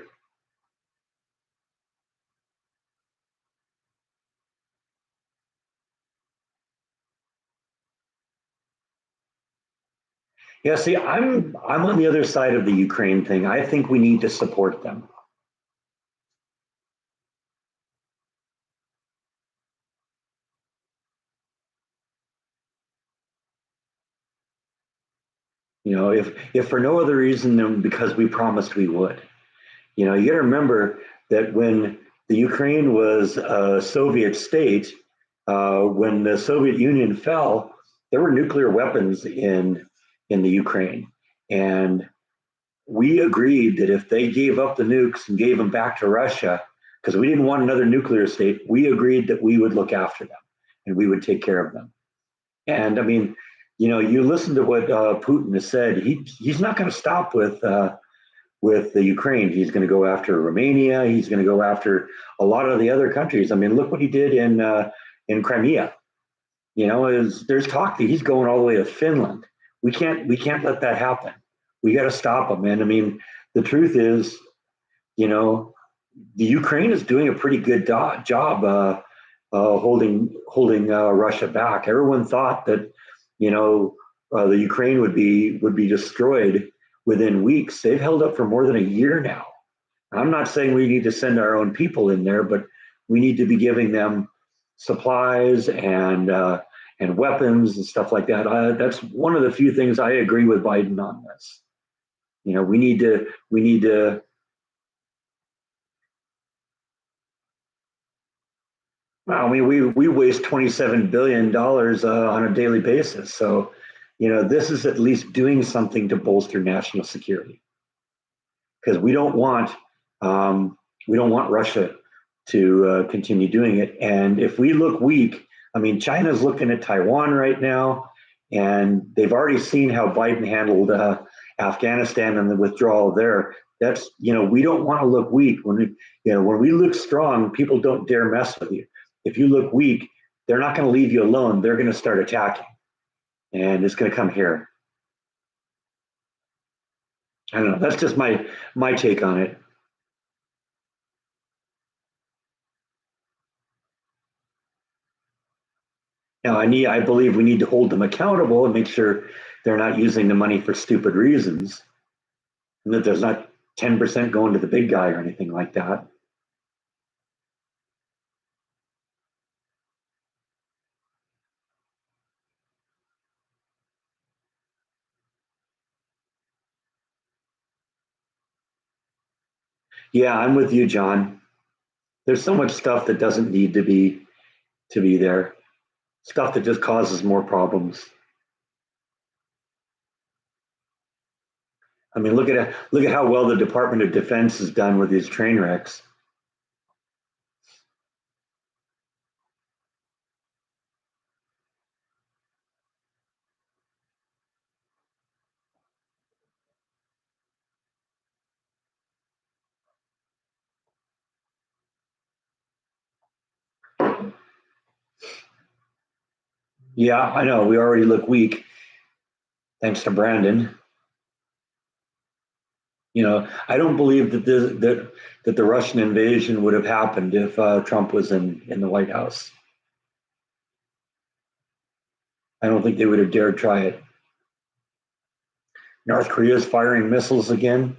Yeah. See, I'm on the other side of the Ukraine thing. I think we need to support them. If for no other reason than because we promised we would. You got to remember that when the Ukraine was a Soviet state, when the Soviet Union fell, there were nuclear weapons in the Ukraine, and we agreed that if they gave up the nukes and gave them back to Russia, because we didn't want another nuclear state, we agreed that we would look after them and we would take care of them. And I mean, you listen to what Putin has said. He's not going to stop with the Ukraine. He's going to go after Romania. He's going to go after a lot of the other countries. I mean, look what he did in Crimea. There's talk that he's going all the way to Finland. We can't let that happen. We got to stop him. And I mean, the truth is, you know, the Ukraine is doing a pretty good job holding Russia back. Everyone thought that the Ukraine would be destroyed within weeks. They've held up for more than a year now. I'm not saying we need to send our own people in there, but we need to be giving them supplies and weapons and stuff like that. That's one of the few things I agree with Biden on this. We need to. I mean, we waste $27 billion on a daily basis. So, this is at least doing something to bolster national security because we don't want Russia to continue doing it. And if we look weak, I mean, China's looking at Taiwan right now, and they've already seen how Biden handled Afghanistan and the withdrawal there. We don't want to look weak. When we look strong, people don't dare mess with you. If you look weak, they're not going to leave you alone. They're going to start attacking, and it's going to come here. I don't know. That's just my take on it. Now, I believe we need to hold them accountable and make sure they're not using the money for stupid reasons, and that there's not 10% going to the big guy or anything like that. Yeah, I'm with you, John. There's so much stuff that doesn't need to be there. Stuff that just causes more problems. I mean, look at how well the Department of Defense has done with these train wrecks. Yeah, I know. We already look weak thanks to Brandon. You know, I don't believe that the Russian invasion would have happened if Trump was in the White House. I don't think they would have dared try it. North Korea is firing missiles again.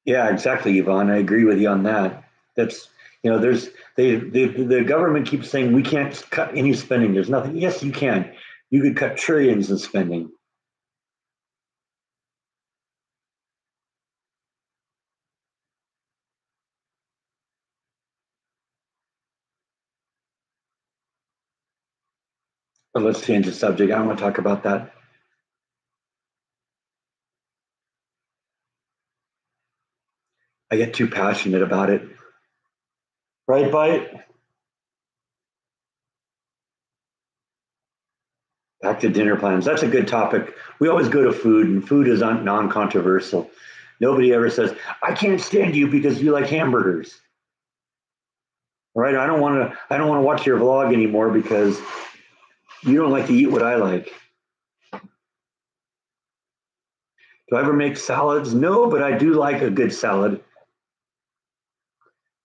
Yeah, exactly, Yvonne. I agree with you on that. That's you know, there's the government keeps saying we can't cut any spending. There's nothing. Yes, you can. You could cut trillions in spending. But let's change the subject. I don't want to talk about that. I get too passionate about it. Right, Bite? Back to dinner plans. That's a good topic. We always go to food, and food is non-controversial. Nobody ever says, "I can't stand you because you like hamburgers." Right? I don't want to. I don't want to watch your vlog anymore because you don't like to eat what I like. Do I ever make salads? No, but I do like a good salad.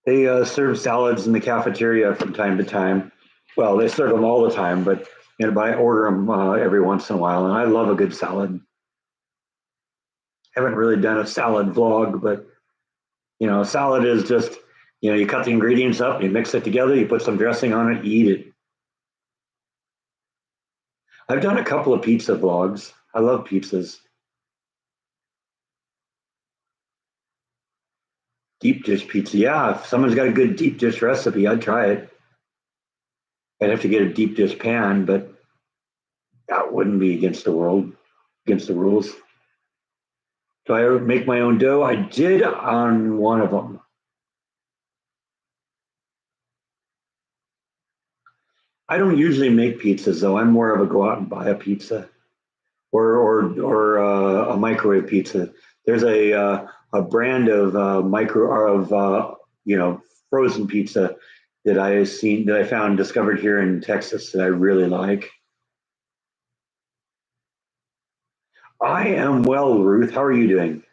They serve salads in the cafeteria from time to time. Well, they serve them all the time, but I order them every once in a while, and I love a good salad. Haven't really done a salad vlog, but salad is just you cut the ingredients up, you mix it together, you put some dressing on it, you eat it. I've done a couple of pizza vlogs. I love pizzas. Deep dish pizza, yeah. If someone's got a good deep dish recipe, I'd try it. I'd have to get a deep dish pan, but that wouldn't be against the rules. Do I ever make my own dough? I did on one of them. I don't usually make pizzas though. I'm more of a go out and buy a pizza or a microwave pizza. There's a brand of micro or of frozen pizza that I found discovered here in Texas that I really like. I am well, Ruth. How are you doing?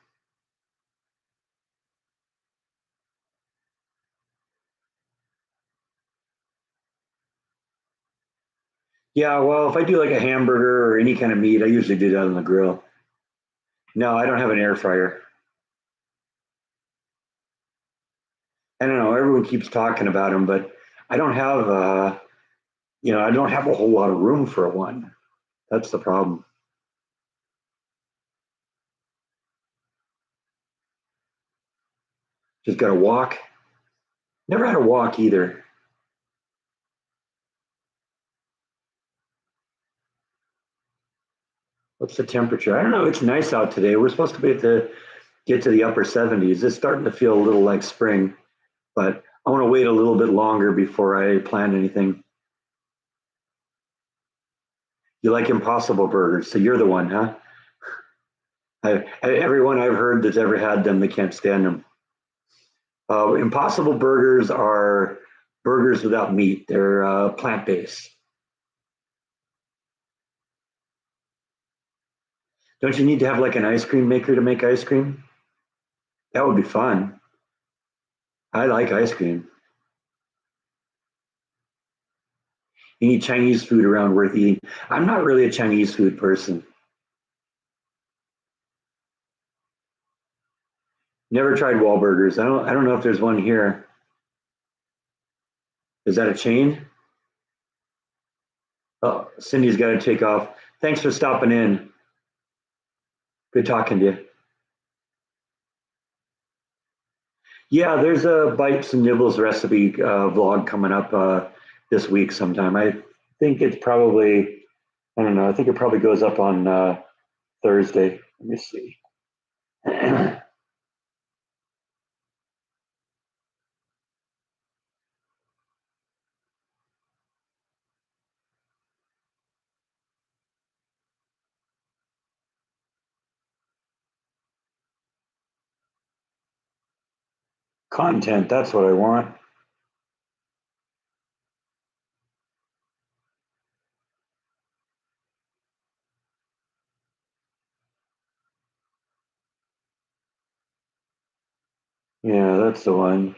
Yeah, well, if I do like a hamburger or any kind of meat, I usually do that on the grill. No, I don't have an air fryer. I don't know. Everyone keeps talking about them, but I don't have I don't have a whole lot of room for one. That's the problem. Just got to walk. Never had a walk either. What's the temperature? I don't know. It's nice out today. We're supposed to be get to the upper 70s. It's starting to feel a little like spring, but I want to wait a little bit longer before I plan anything. You like Impossible Burgers, so you're the one, huh? Everyone I've heard that's ever had them, they can't stand them. Impossible Burgers are burgers without meat. They're plant-based. Don't you need to have like an ice cream maker to make ice cream? That would be fun. I like ice cream. You need Chinese food around worth eating. I'm not really a Chinese food person. Never tried Wahlburgers. I don't know if there's one here. Is that a chain? Oh, Cindy's got to take off. Thanks for stopping in. Good talking to you. Yeah, there's a bites and nibbles recipe vlog coming up this week sometime. I think it's probably, I don't know, I think it probably goes up on Thursday. Let me see. Content, that's what I want. Yeah, that's the one.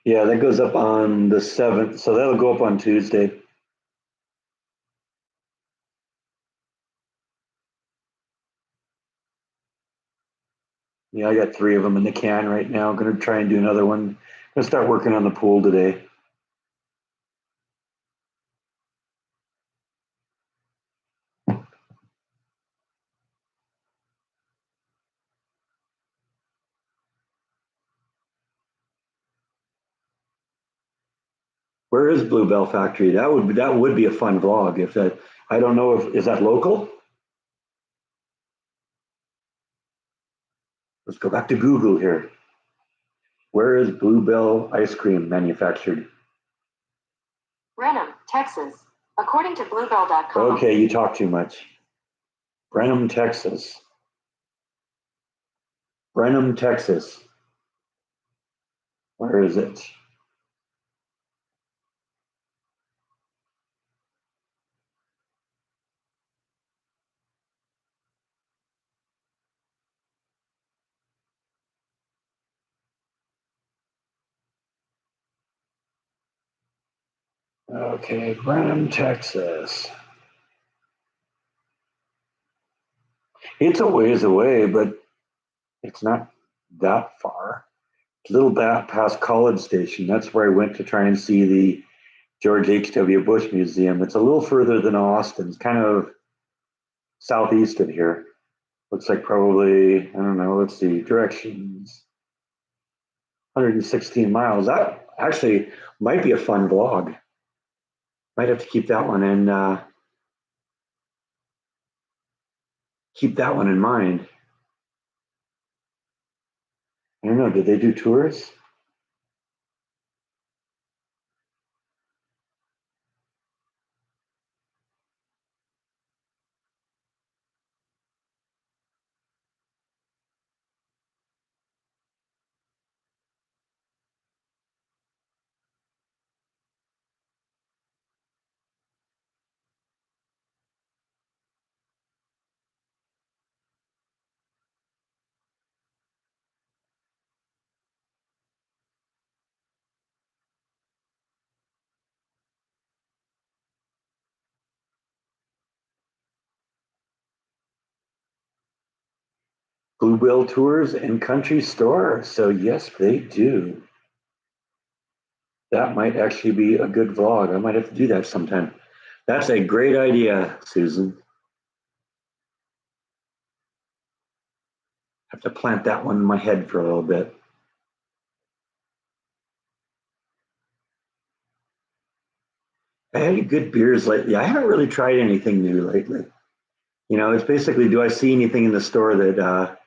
Yeah, that goes up on the 7th. So that'll go up on Tuesday. Yeah, I got 3 of them in the can right now. I'm going to try and do another one. Gonna start working on the pool today. Where is Bluebell Factory? That would be a fun vlog. If that, I don't know if is that local. Let's go back to Google here. Where is Bluebell ice cream manufactured? Brenham, Texas. According to Bluebell.com. Okay, you talk too much. Brenham, Texas. Brenham, Texas. Where is it? Okay, Brenham, Texas. It's a ways away, but it's not that far. A little back past College Station. That's where I went to try and see the George H.W. Bush Museum. It's a little further than Austin. It's kind of southeast of here. Looks like probably, I don't know, let's see, directions 116 miles. That actually might be a fun vlog. Might have to keep that one in mind. I don't know, did they do tours? Bluebell Tours and Country Store. So yes, they do. That might actually be a good vlog. I might have to do that sometime. That's a great idea, Susan. I have to plant that one in my head for a little bit. I had good beers lately. I haven't really tried anything new lately. You know, it's basically, do I see anything in the store that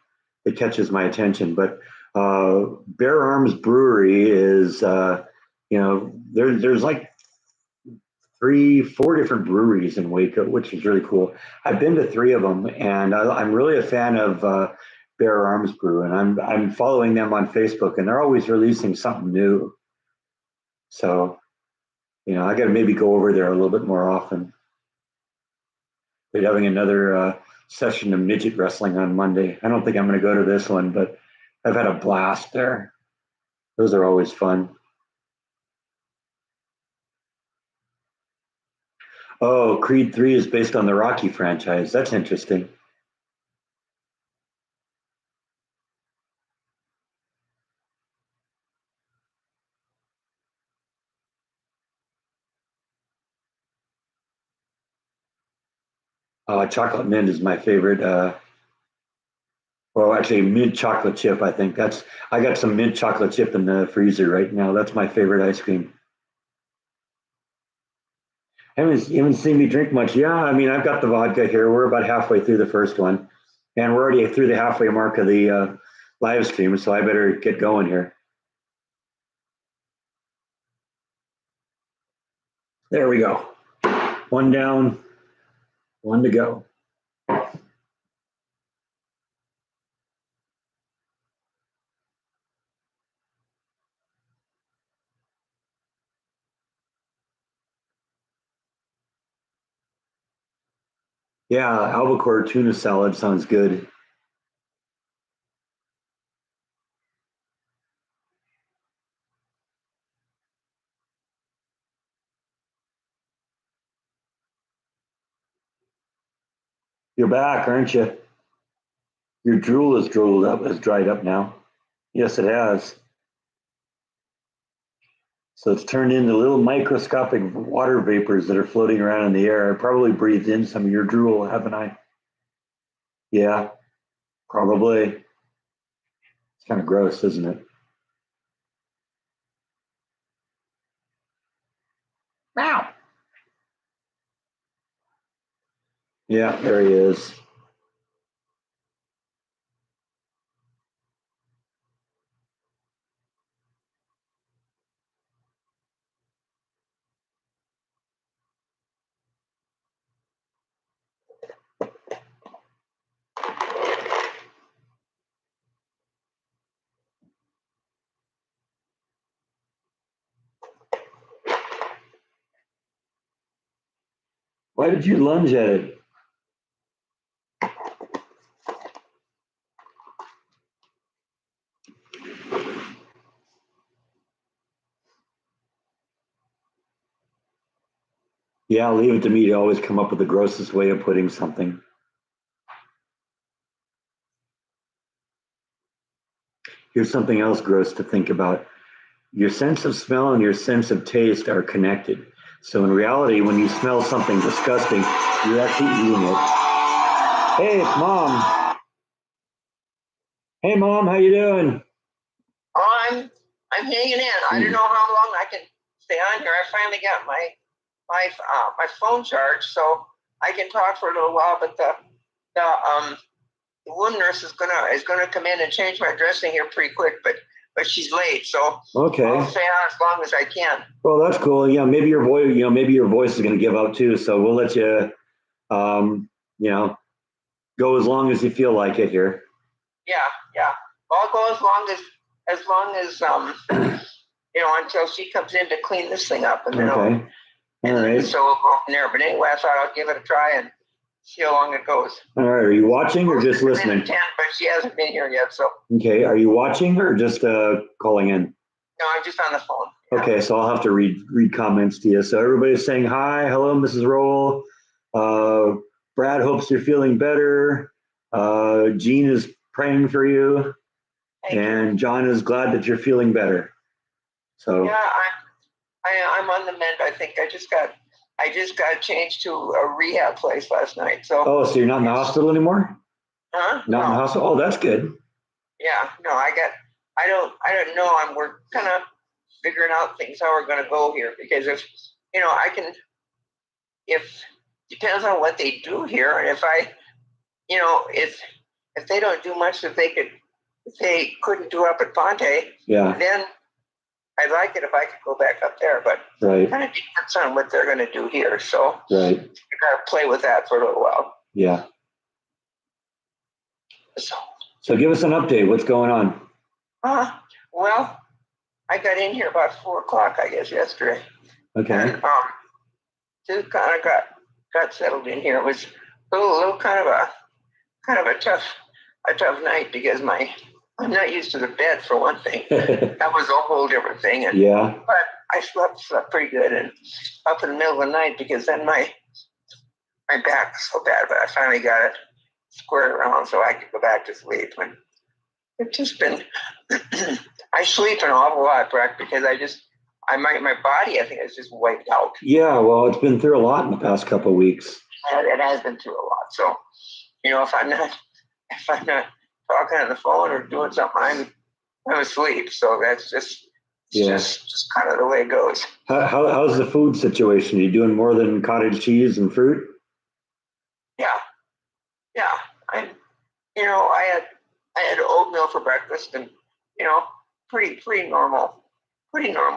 catches my attention? But Bear Arms Brewery is, there's like 4 different breweries in Waco, which is really cool. I've been to 3 of them, and I'm really a fan of Bear Arms Brew, and I'm following them on Facebook, and they're always releasing something new. So, I got to maybe go over there a little bit more often. They're having another session of midget wrestling on Monday. I don't think I'm going to go to this one, but I've had a blast there. Those are always fun. Oh, Creed 3 is based on the Rocky franchise. That's interesting. Chocolate mint is my favorite. Well, actually, mint chocolate chip. I think I got some mint chocolate chip in the freezer right now. That's my favorite ice cream. Haven't seen me drink much. Yeah, I mean, I've got the vodka here. We're about halfway through the first one, and we're already through the halfway mark of the live stream. So I better get going here. There we go. One down, one to go. Yeah, albacore tuna salad sounds good. You're back, aren't you? Your drool is dried up now. Yes, it has. So it's turned into little microscopic water vapors that are floating around in the air. I probably breathed in some of your drool, haven't I? Yeah, probably. It's kind of gross, isn't it? Wow. Yeah, there he is. Why did you lunge at it? Yeah, leave it to me to always come up with the grossest way of putting something. Here's something else gross to think about. Your sense of smell and your sense of taste are connected. So in reality, when you smell something disgusting, you're actually eating it. Hey, it's Mom. Hey, Mom, how you doing? Oh, I'm hanging in. I don't know how long I can stay on here. I finally got my phone charged, so I can talk for a little while. But the wound nurse is gonna come in and change my dressing here pretty quick. But she's late, so Okay. I'll stay on as long as I can. Well, that's cool. Yeah, maybe your voice is going to give out too. So we'll let you, you know, go as long as you feel like it here. Yeah. I'll go as long as until she comes in to clean this thing up, and then Okay. All right. so we'll go from there. But anyway, I thought I'll give it a try and see how long it goes. All right. Are you watching or just listening? 10, but she hasn't been here yet. So Okay. Are you watching or just calling in? no, I'm just on the phone. Okay, so I'll have to read comments to you. So everybody's saying hi, hello, Mrs. Rowell. Brad hopes you're feeling better. Jean is praying for you, and John is glad that you're feeling better. So yeah, I'm on the mend. I think I just got changed to a rehab place last night. So so you're not in the hospital anymore? Huh? Not in the hospital. Oh, that's good. Yeah, no, I don't know. We're kind of figuring out things how we're going to go here, because if depends on what they do here, and if they don't do much that they couldn't do up at Ponte, Yeah. then I'd like it if I could go back up there, but Right. it kind of depends on what they're going to do here. So Right. you got to play with that for a little while. Yeah. So give us an update. What's going on? Well, I got in here about 4:00, I guess, yesterday. Okay. And just kind of got settled in here. It was a little kind of a tough night, because I'm not used to the bed, for one thing. That was a whole different thing. And, Yeah. But I slept pretty good, and up in the middle of the night, because then my back was so bad, but I finally got it squared around so I could go back to sleep. And it's just been, I sleep an awful lot, Breck, because my body, I think, is just wiped out. Yeah, well, it's been through a lot in the past couple of weeks. It has been through a lot. So, if I'm not talking on the phone or doing something, I'm asleep. So that's just kind of the way it goes. How's the food situation? Are you doing more than cottage cheese and fruit? Yeah. I had oatmeal for breakfast, and pretty normal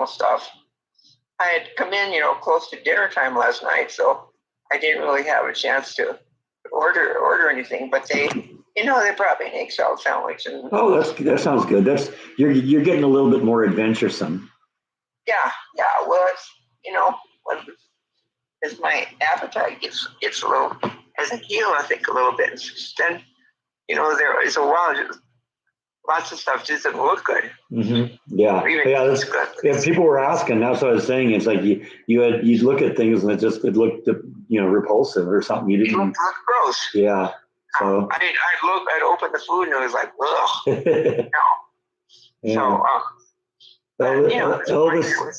stuff. I had come in, close to dinner time last night, so I didn't really have a chance to order anything. But they brought me an egg salad sandwich, and that sounds good. You're getting a little bit more adventuresome. yeah. Well, it's when as my appetite gets a little, as I heal, I think a little bit. Then there is a while. Lots of stuff just doesn't look good. Mm-hmm. Yeah. People were asking. That's what I was saying. It's like you'd look at things and it looked repulsive or something. You didn't. It looked gross. Yeah. So I'd open the food and it was like, ugh. Yeah. So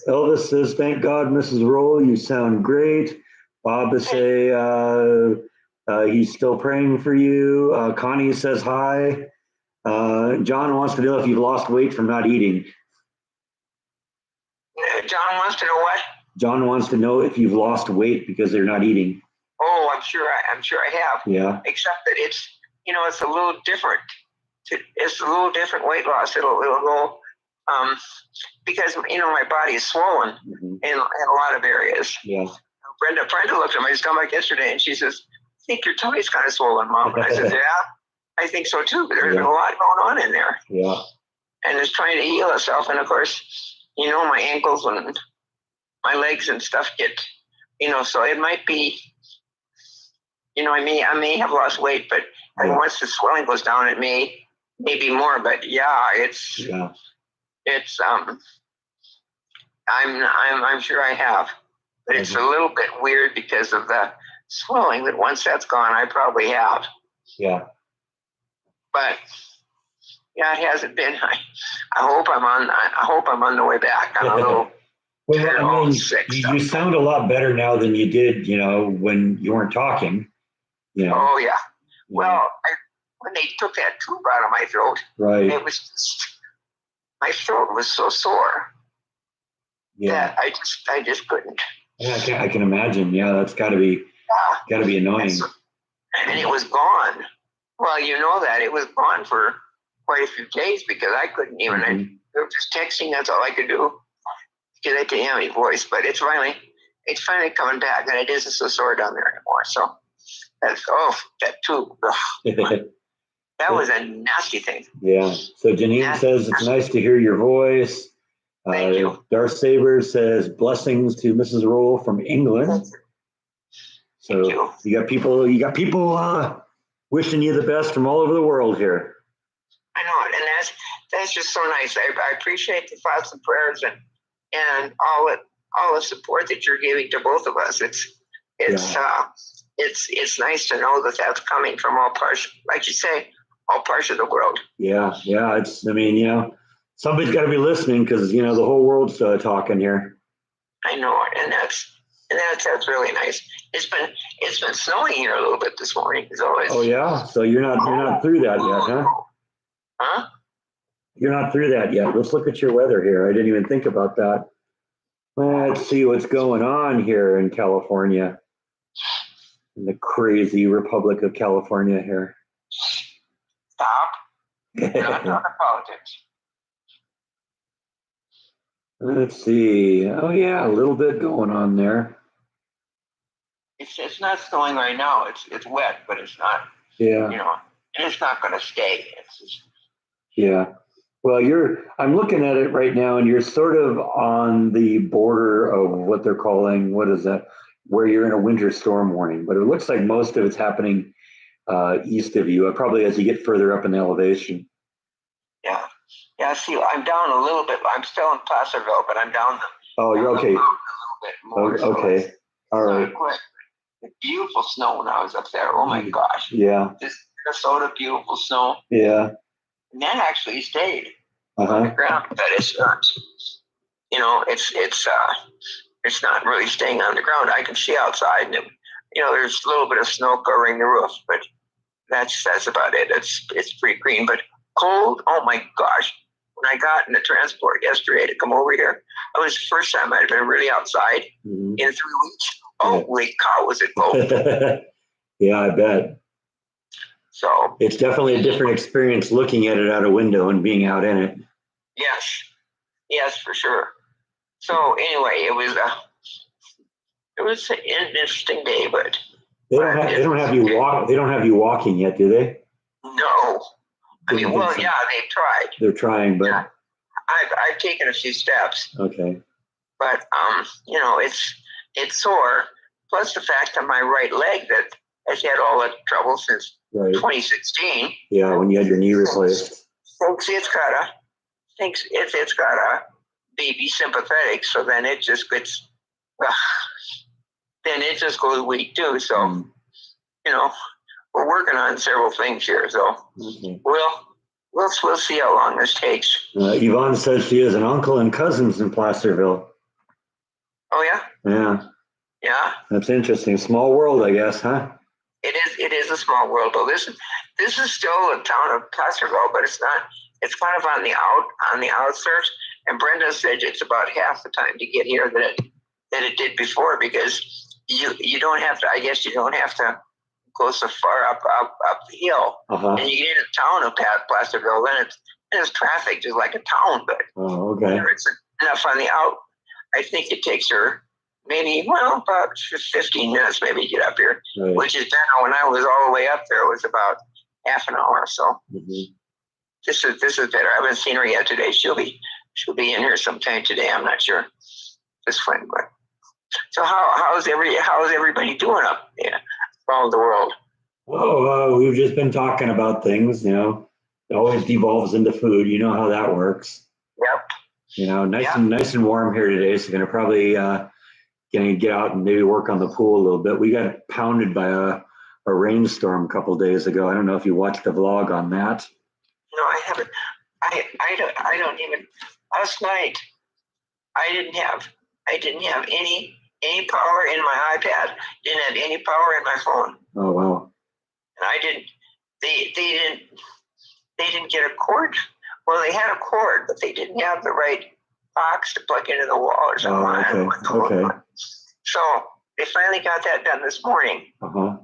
Elvis says, "Thank God, Mrs. Roll, you sound great." Bob is say he's still praying for you. Connie says hi. John wants to know if you've lost weight from not eating. John wants to know what? John wants to know if you've lost weight because they're not eating. Oh, I'm sure I have. Yeah. Except that it's a little different. It's a little different weight loss. It'll go because my body is swollen in a lot of areas. Yeah. Brenda looked at my stomach yesterday and she says, "I think your tummy's kind of swollen, Mom." And I said, "Yeah, I think so too, but there's been a lot going on in there." Yeah. And it's trying to heal itself. And of course, my ankles and my legs and stuff get, so it might be, I may have lost weight, but once the swelling goes down, it may be more. But it's I'm sure I have, but it's a little bit weird because of the swelling. But once that's gone, I probably have. Yeah. But it hasn't been. I hope I'm on the way back. I'm a little. Well, sick. You sound a lot better now than you did, when you weren't talking. Oh yeah. Well, when they took that tube out of my throat, right? It was my throat was so sore. Yeah. That I just couldn't. Yeah, I can imagine. Yeah, that's got to be annoying. And it was gone. Well, that it was gone for quite a few days because I couldn't even. They were just texting. That's all I could do because I didn't have any voice. But it's finally coming back, and it isn't so sore down there anymore. So that tube. That was a nasty thing. Yeah. So Janine says it's nice to hear your voice. Thank you. Darth Saber says blessings to Mrs. Roll from England. So you got people wishing you the best from all over the world here. I know it, and that's just so nice. I appreciate the thoughts and prayers and all the support that you're giving to both of us. It's nice to know that that's coming from all parts, like you say, all parts of the world. Yeah. Somebody's got to be listening because the whole world's talking here. I know it, and that's really nice. It's been snowing here a little bit this morning. Oh yeah, so you're not through that yet, huh? Huh? You're not through that yet. Let's look at your weather here. I didn't even think about that. Let's see what's going on here in California, in the crazy Republic of California here. Stop. We're not talking politics. Let's see. Oh yeah, a little bit going on there. It's not snowing right now. It's wet, but it's not. Yeah. And it's not going to stay. Yeah. Well, I'm looking at it right now, and you're sort of on the border of what they're calling, what is that? Where you're in a winter storm warning, but it looks like most of it's happening east of you, probably as you get further up in the elevation. Yeah. Yeah, see, I'm down a little bit. I'm still in Placerville, but I'm down. Oh, you're okay. A little bit more. Okay. All right. The beautiful snow when I was up there. Oh my gosh. Yeah. This Minnesota beautiful snow. Yeah. And that actually stayed on the ground. But it's not. It's not really staying on the ground. I can see outside, and there's a little bit of snow covering the roof, but that's about it. It's pretty green, but cold. Oh my gosh! When I got in the transport yesterday to come over here, it was the first time I'd been really outside in 3 weeks. Holy cow, was it cold? Yeah, I bet. So it's definitely a different experience looking at it out a window and being out in it. Yes, for sure. So anyway, it was an interesting day, but they don't have you walking yet, do they? No. I mean, well, yeah, they've tried. They're trying, but I've taken a few steps. Okay. But it's sore. Plus the fact that my right leg that has had all that trouble since 2016. Yeah, when you had your knee replaced. Thinks it's gotta be sympathetic. So then it just gets. Then it just goes weak too. So we're working on several things here. So we'll see how long this takes. Yvonne says she has an uncle and cousins in Placerville. Oh yeah. Yeah. Yeah. That's interesting. Small world, I guess, huh? It is a small world, but this is still a town of Placerville, but it's not. It's kind of on the outskirts. And Brenda said it's about half the time to get here that it did before, because you don't have to. I guess you don't have to go so far up the hill, and you get in a town of Placerville. Then it's traffic just like a town, but it's enough on the out. I think it takes her maybe about 15 minutes maybe to get up here, which is better. When I was all the way up there, it was about half an hour. So this is better. I haven't seen her yet today. She'll be in here sometime today. I'm not sure this one, but so how's everybody doing up there around the world? Oh, we've just been talking about things. It always devolves into food. You know how that works. Yep. Nice and warm here today. So going to probably gonna get out and maybe work on the pool a little bit. We got pounded by a rainstorm a couple of days ago. I don't know if you watched the vlog on that. No, I haven't. I don't even. Last night, I didn't have any power in my iPad. Didn't have any power in my phone. Oh wow! And I didn't. They didn't get a cord. Well, they had a cord, but they didn't have the right box to plug into the wall or something. Okay. So they finally got that done this morning. And,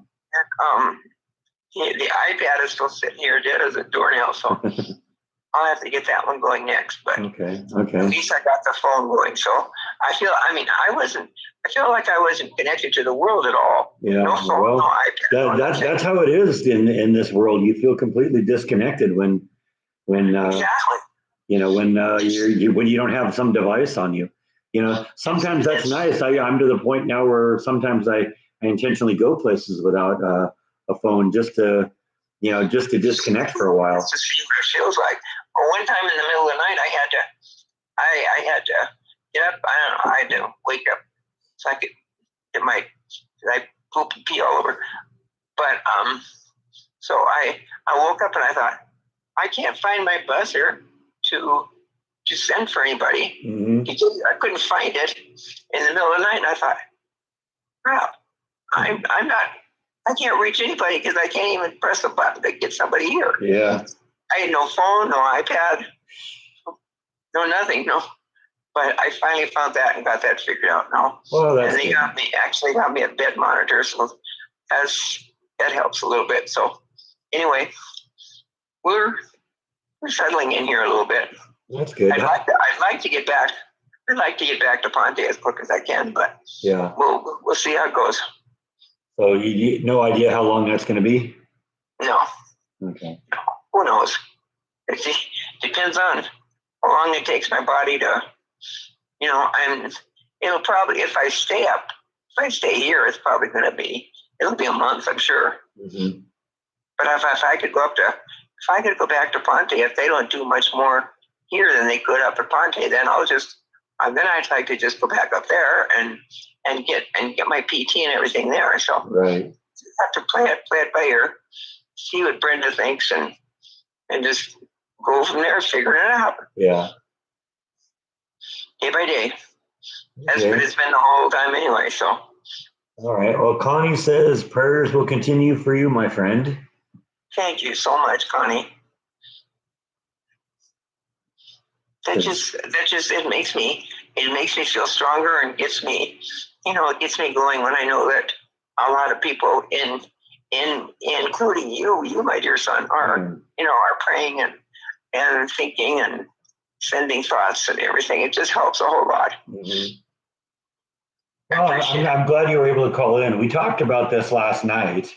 the iPad is still sitting here dead as a doornail, so I'll have to get that one going next. But okay. At least I got the phone going. So I feel like I wasn't connected to the world at all. Yeah. No phone, no iPad. That's how it is in this world. You feel completely disconnected when exactly. When you don't have some device on you. Sometimes that's nice. I'm to the point now where sometimes I intentionally go places without a phone just to disconnect for a while. Just to see what it feels like. Well, one time in the middle of the night, I had to get up. I don't know. I had to wake up so I could get I poop and pee all over. But so I woke up and I thought, I can't find my buzzer to send for anybody. I couldn't find it in the middle of the night, and I thought, crap, I can't reach anybody because I can't even press a button to get somebody here. Yeah. I had no phone, no iPad, no nothing, no. But I finally found that and got that figured out now. Well, that's and they got me a bed monitor, so that helps a little bit. So anyway, we're settling in here a little bit. That's good. I'd like to get back. I'd like to get back to Ponte as quick as I can, but we'll see how it goes. So you no idea how long that's going to be? No. Okay. No. Who knows? It depends on how long it takes my body to. It'll probably if I stay here, it's probably going to be. It'll be a month, I'm sure. But if I could go back to Ponte, if they don't do much more here than they could up at Ponte, then I'd like to just go back up there and get my PT and everything there. So just have to play it by ear, see what Brenda thinks, and just go from there, figuring it out. Yeah. Day by day. That's what it's been the whole time anyway. So. All right. Well, Connie says prayers will continue for you, my friend. Thank you so much, Connie. That just it makes me feel stronger and gets me, it gets me going when I know that a lot of people including you, my dear son, are praying and thinking and sending thoughts and everything. It just helps a whole lot. Mm-hmm. Well, I'm glad you were able to call in. We talked about this last night.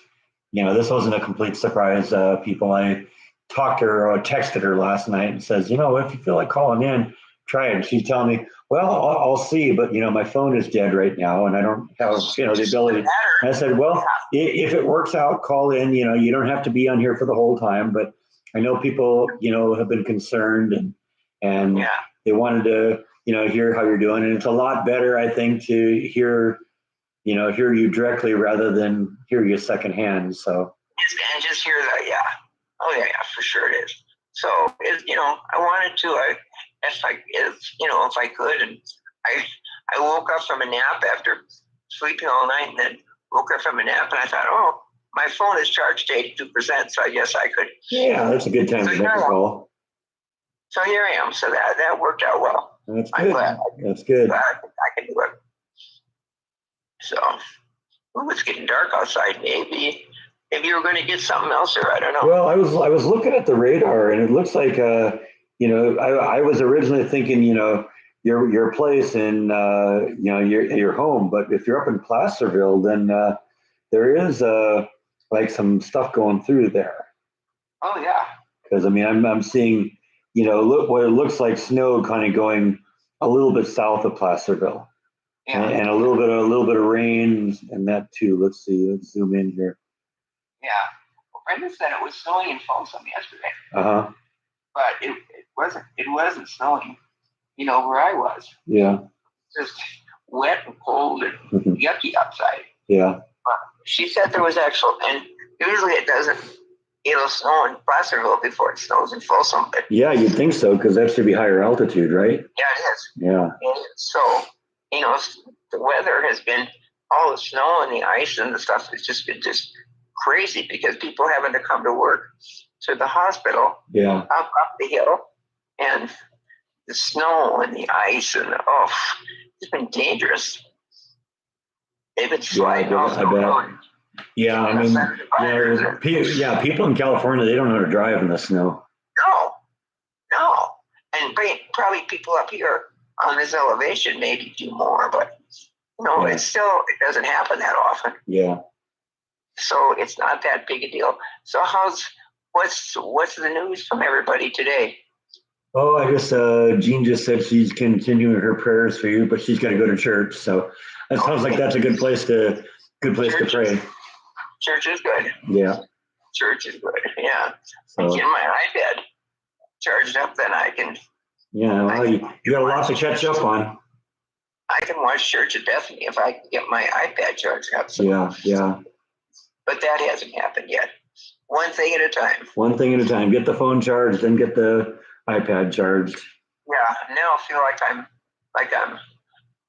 This wasn't a complete surprise, people. I talked to her or texted her last night and says, if you feel like calling in, try it. And she's telling me, well, I'll see, but my phone is dead right now and I don't have, the ability. And I said, well, if it works out, call in. You don't have to be on here for the whole time, but I know people, have been concerned and they wanted to, hear how you're doing. And it's a lot better, I think, to hear you directly rather than hear you secondhand. So. And just hear that, yeah. Oh yeah, for sure it is. So, I wanted to, if I could, and I woke up from a nap after sleeping all night, and then woke up from a nap, and I thought, oh, my phone is charged to 82%, so I guess I could. Yeah, that's a good time to make a call. So here I am. So that worked out well. That's good. That's good. I can do it. So, it's getting dark outside. Maybe you were going to get something else, or I don't know. Well, I was looking at the radar, and it looks like I was originally thinking your place and your home, but if you're up in Placerville, then there is like some stuff going through there. Oh yeah. Because I'm seeing what it looks like snow kind of going a little bit south of Placerville. Yeah. And a little bit of rain and that too. Let's see. Let's zoom in here. Yeah. Well, Brenda said it was snowing in Folsom yesterday. Uh-huh. But it wasn't snowing, where I was. Yeah. Just wet and cold and yucky outside. Yeah. But she said there was and usually it doesn't, snow in Placerville before it snows in Folsom. But yeah, you'd think so, because that should be higher altitude, right? Yeah, it is. Yeah. And so, the weather has been, all the snow and the ice and the stuff has just been crazy because people having to come to work to the hospital up the hill, and the snow and the ice and it's been dangerous. They've been sliding off the road. Yeah, people in California, they don't know how to drive in the snow. No. And probably people up here on this elevation maybe do more, but it doesn't happen that often. Yeah. So it's not that big a deal. So what's the news from everybody today? Oh, I guess Jean just said she's continuing her prayers for you, but she's got to go to church. So that sounds like that's a good place to pray. Church is good. Yeah. Church is good. Yeah. So, get my iPad charged up, then I can. Yeah, well, you got a lot to catch up on. I can watch Church of Bethany if I can get my iPad charged up. So. Yeah. But that hasn't happened yet. One thing at a time. One thing at a time. Get the phone charged, then get the iPad charged. Yeah, now I feel like I'm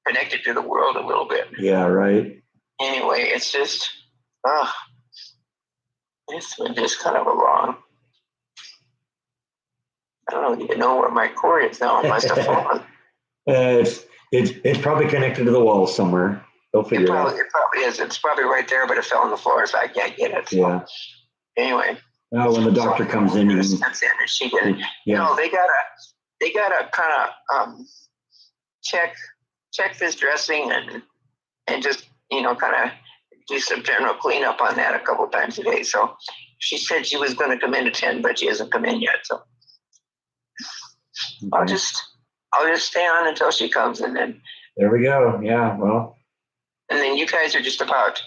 connected to the world a little bit. Yeah, right. Anyway, it's just, it's been just kind of a long. I don't even know where my cord is now. It must have fallen. It's probably connected to the wall somewhere. They'll figure it out. It probably is. It's probably right there, but it fell on the floor, so I can't get it. So. Yeah. Anyway. Well, when the doctor comes in, she can. They gotta kind of check this dressing and just kind of do some general cleanup on that a couple times a day. So she said she was going to come in at 10, but she hasn't come in yet. So I'll just stay on until she comes, and then there we go. Yeah, well. And then you guys are just about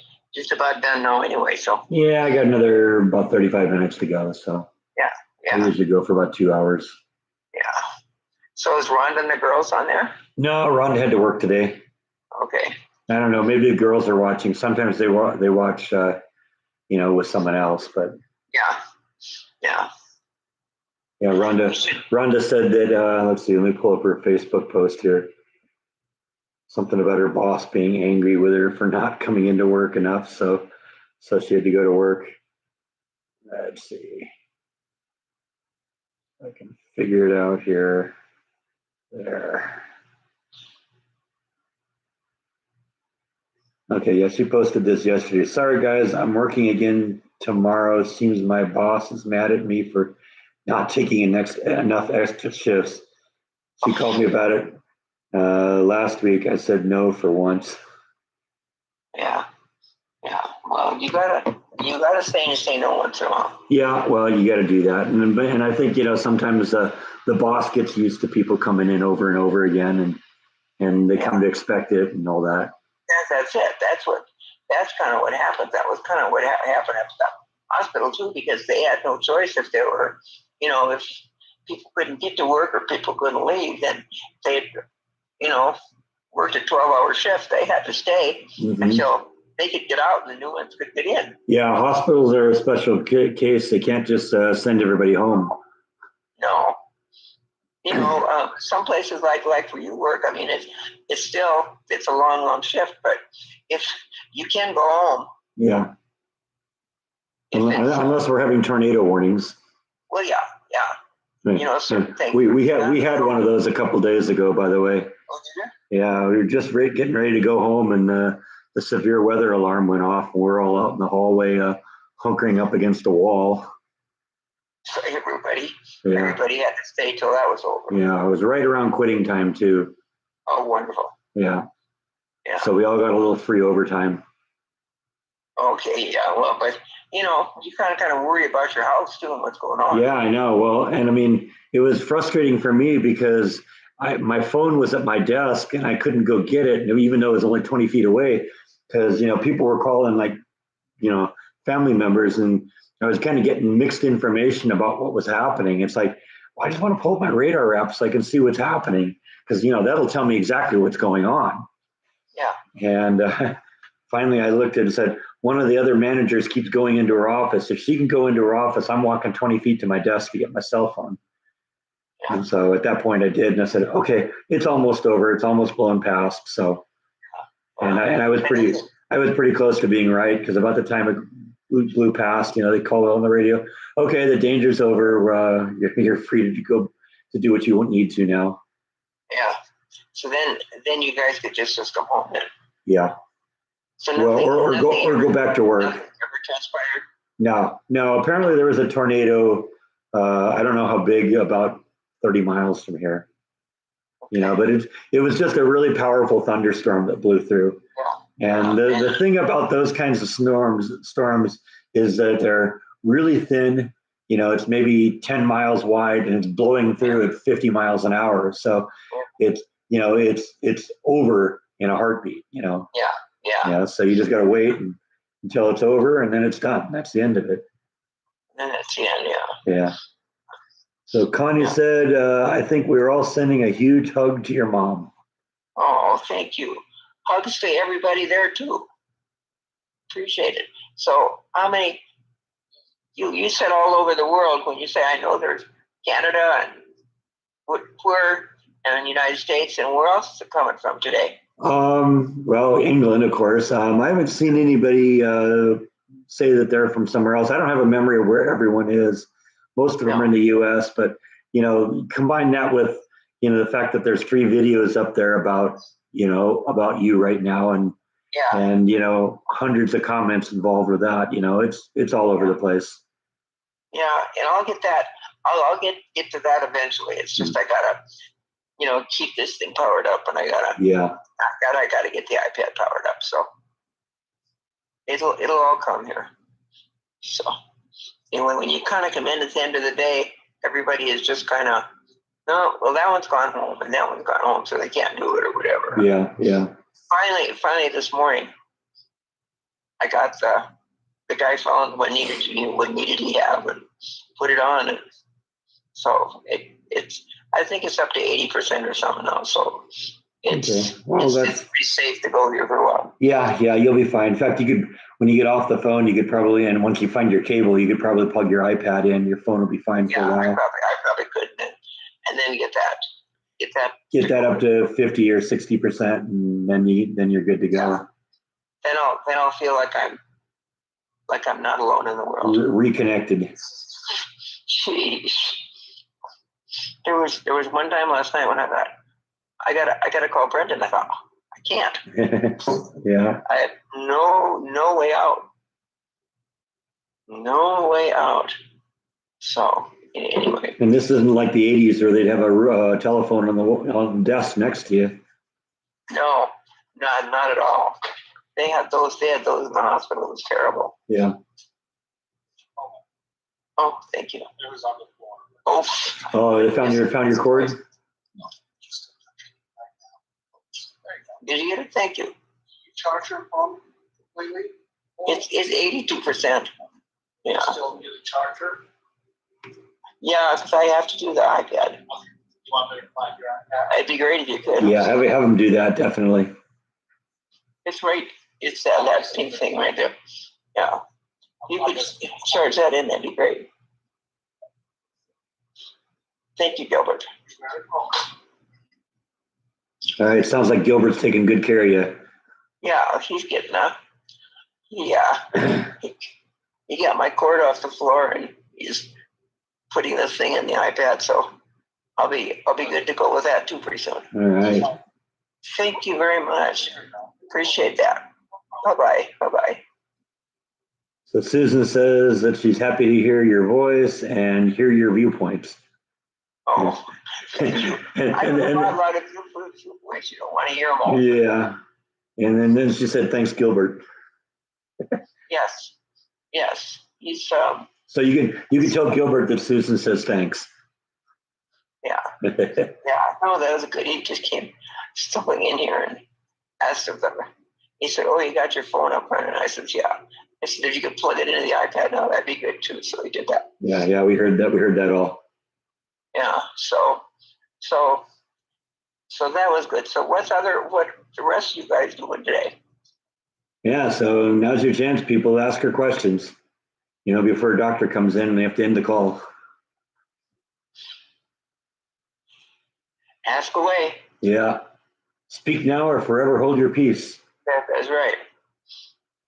done now anyway. So yeah, I got another about 35 minutes to go. So yeah. I usually go for about 2 hours. Yeah. So is Rhonda and the girls on there? No, Rhonda had to work today. Okay. I don't know. Maybe the girls are watching. Sometimes they watch, with someone else. But yeah. Rhonda said that. Let's see. Let me pull up her Facebook post here. Something about her boss being angry with her for not coming into work enough, so she had to go to work. Let's see. I can figure it out here. There. Okay, yeah, she posted this yesterday. Sorry, guys, I'm working again tomorrow. Seems my boss is mad at me for not taking enough extra shifts. She called me about it last week. I said no for once. Yeah. Well, you gotta say no once in a while. Yeah, well, you got to do that, and I think sometimes the boss gets used to people coming in over and over again, and they come to expect it and all that. That's it. That's kind of what happened. That was kind of what happened at the hospital too, because they had no choice if they were, if people couldn't get to work or people couldn't leave, then they, worked a 12-hour shift. They had to stay until they could get out and the new ones could get in. Yeah, hospitals are a special case. They can't just send everybody home. No. Some places like where you work, I mean, it's a long shift, but if you can go home. Yeah. Unless we're having tornado warnings. Well, yeah. Certain things. We had one of those a couple days ago, by the way. Oh, did you? Yeah, we were just getting ready to go home, and the severe weather alarm went off. We're all out in the hallway, hunkering up against a wall. So everybody had to stay till that was over. Yeah, it was right around quitting time too. Oh, wonderful. Yeah. So we all got a little free overtime. Okay, yeah, well, but you kind of worry about your house too and what's going on. Yeah, I know. Well, and I mean, it was frustrating for me because my phone was at my desk and I couldn't go get it, even though it was only 20 feet away, because people were calling family members, and I was kind of getting mixed information about what was happening. It's like, well, I just want to pull up my radar app so I can see what's happening, because that'll tell me exactly what's going on. Yeah. And finally, I looked at it and said, one of the other managers keeps going into her office. If she can go into her office, I'm walking 20 feet to my desk to get my cell phone. Yeah. And so at that point I did, and I said, okay, it's almost over. It's almost blown past. So, and I was pretty close to being right, because about the time it blew past, they called on the radio. Okay, the danger's over. You're free to go to do what you need to now. Yeah. So then you guys could just come home then. Yeah. So or go back to work. Nothing ever transpired? No. Apparently there was a tornado. I don't know how big, about 30 miles from here. Okay. But it was just a really powerful thunderstorm that blew through. Yeah. And the thing about those kinds of storms is that they're really thin. It's maybe 10 miles wide and it's blowing through at 50 miles an hour. So it's over in a heartbeat. Yeah. So you just got to wait until it's over, and then it's done. That's the end of it. And that's the end, Yeah. So Connie said, I think we were all sending a huge hug to your mom. Oh, thank you. Hugs to everybody there too. Appreciate it. So how many, you said all over the world. When you say, I know there's Canada and where, and the United States, and where else is it coming from today? Well, England, of course. I haven't seen anybody say that they're from somewhere else. I don't have a memory of where everyone is. Most of them are in the U.S., but combine that with the fact that there's 3 videos up there about you right now, and hundreds of comments involved with that. It's all over the place. Yeah, and I'll get that. I'll get to that eventually. It's just I gotta keep this thing powered up, and I gotta get the iPad powered up. So it'll all come here. So anyway, when you kind of come in at the end of the day, everybody is just kind of, no, well, that one's gone home and that one's gone home, so they can't do it or whatever. Yeah. Finally this morning, I got the guy found what needed he have and put it on, and so it's I think it's up to 80% or something now. So it's pretty safe to go here for a while. Yeah, you'll be fine. In fact, you could, when you get off the phone, you could probably, and once you find your cable, you could probably plug your iPad in. Your phone will be fine for a while. I probably could, and then get that up to 50 or 60%, and then you're good to go. Yeah. Then I'll feel like I'm like I'm not alone in the world. Reconnected. Jeez. There was one time last night when I thought, I gotta call Brendan. I thought, oh, I can't. Yeah. I have no way out. No way out. So anyway. And this isn't like the 80s where they'd have a telephone on the desk next to you. No, not at all. They had those in the hospital. It was terrible. Yeah. Oh, thank you. It was on the floor. Oh, they found your cord? Did you get it? Thank you. You charge your phone completely? It's 82%. Yeah. Still need a charger? Yeah, because I have to do the iPad. You want me to find your iPad? It'd be great if you could. Yeah, have them do that, definitely. It's right. It's that pink thing right there. Yeah. You could charge that in. That'd be great. Thank you, Gilbert. All right, sounds like Gilbert's taking good care of you. Yeah, he's getting up. Yeah. He got my cord off the floor and he's putting this thing in the iPad, so I'll be good to go with that too pretty soon. All right. Thank you very much. Appreciate that. Bye-bye. Bye-bye. So Susan says that she's happy to hear your voice and hear your viewpoints. Oh, thank you. I don't know a lot of viewpoints. You don't want to hear them all. Yeah. And then she said, thanks, Gilbert. Yes. He's So you can tell Gilbert that Susan says thanks. yeah. No, that was a good. He just came stumbling in here and asked if he said, "Oh, you got your phone up running?" I said, "Yeah." I said, "If you could plug it into the iPad now, that'd be good too." So he did that. Yeah, we heard that all. Yeah. So that was good. So what the rest of you guys doing today? Yeah, so now's your chance, people. Ask her questions. Before a doctor comes in and they have to end the call. Ask away. Yeah. Speak now or forever hold your peace. That's right.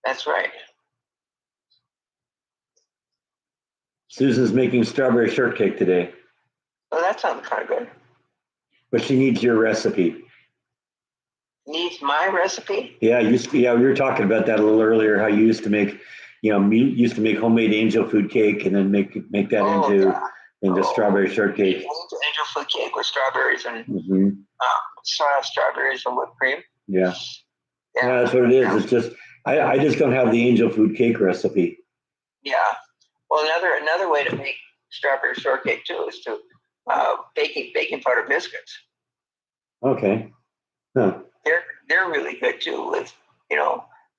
That's right. Susan's making strawberry shortcake today. Well, that sounds kind of good. But she needs your recipe. Needs my recipe? Yeah, we were talking about that a little earlier, how you used to make, used to make homemade angel food cake and then make that into strawberry shortcake. Angel food cake with strawberries and soft strawberries and whipped cream. Yeah, that's what it is. It's just I just don't have the angel food cake recipe. Yeah. Well, another way to make strawberry shortcake too is to baking powder biscuits. Okay. Huh. They're really good too with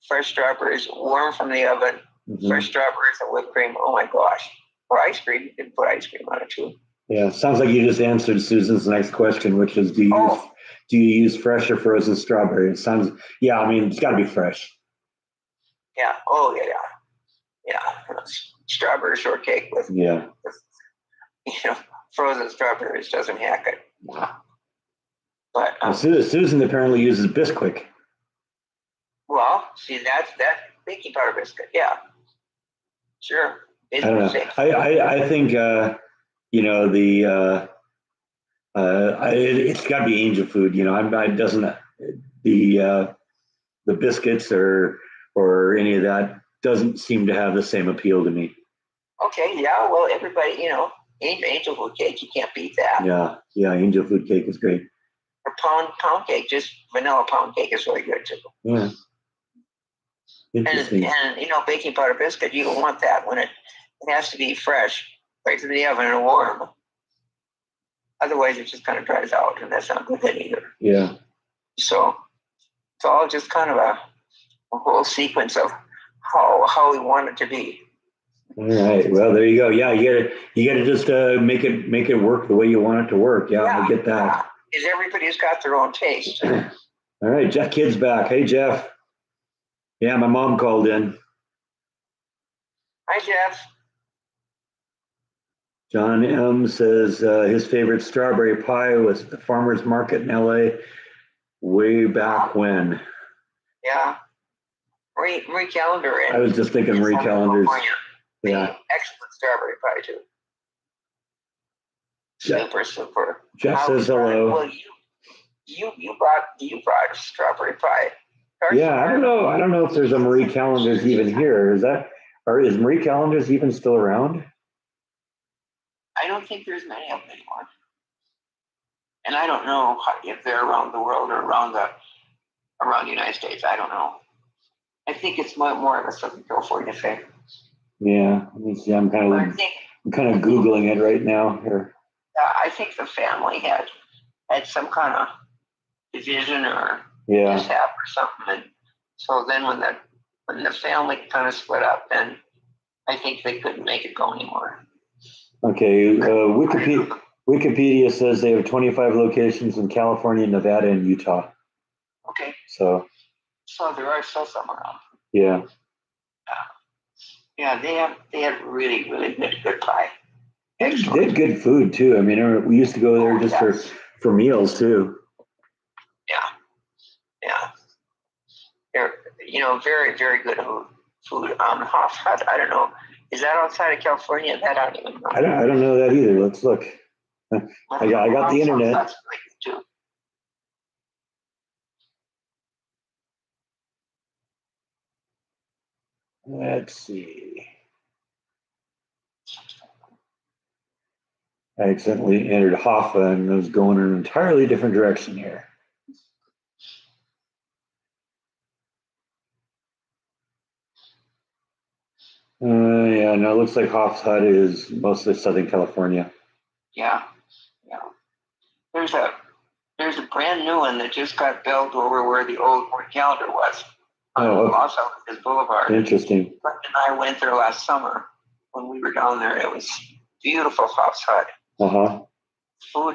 fresh strawberries warm from the oven, fresh strawberries and whipped cream. Oh my gosh! Or ice cream. You can put ice cream on it too. Yeah, sounds like you just answered Susan's next question, which is, do you use fresh or frozen strawberry? It sounds, it's got to be fresh. Yeah. Oh yeah. Strawberry shortcake with frozen strawberries doesn't hack it. But Susan apparently uses Bisquick. Well, see, that's baking powder biscuit. Yeah, sure. I don't know. I think it's got to be angel food. The biscuits or any of that doesn't seem to have the same appeal to me. Okay, yeah. Well, everybody, angel food cake, you can't beat that. Yeah, angel food cake is great. Or pound cake, just vanilla pound cake is really good too. Yeah. Interesting. And baking powder biscuit, you don't want that when it has to be fresh, right from the oven and warm. Otherwise, it just kind of dries out, and that's not good then either. Yeah. So it's all just kind of a whole sequence of how we want it to be. All right. Well, there you go. Yeah, you gotta just make it work the way you want it to work. Yeah, I get that. Because everybody's got their own taste. All right, Jeff Kid's back. Hey, Jeff. Yeah, my mom called in. Hi, Jeff. John M. says his favorite strawberry pie was at the farmer's market in LA way back when. Yeah. Marie Callender. I was just thinking Marie Callender's. Yeah. Excellent strawberry pie too. Super. Jeff says hello. Well, you brought strawberry pie. Yeah, I don't know if there's a Marie Callender's even here. Is Marie Callender's even still around? I don't think there's many of them anymore. And I don't know if they're around the world or around the United States. I don't know. I think it's more of a Southern California thing. Yeah, let me see. I'm kind of Googling it right now here. I think the family had some kind of division or mishap or something. And so then when the family kind of split up, then I think they couldn't make it go anymore. Okay, Wikipedia says they have 25 locations in California, Nevada, and Utah. Okay. So there are still some around. Yeah. Yeah, they have really, really good pie. They had good food too. I mean, we used to go there just for meals too. Yeah. They're very, very good food. Hoff Hut, I don't know. Is that outside of California? That I don't even know. I don't know that either. Let's look. I got the internet. That's really good too. Let's see. I accidentally entered Hoffa and was going in an entirely different direction here. Yeah, no, it looks like Hoff's Hut is mostly Southern California. Yeah. There's a brand new one that just got built over where the old Marie Callender was on Los Alamos Boulevard. Interesting. Brent and I went there last summer when we were down there. It was beautiful. Hoff's Hut.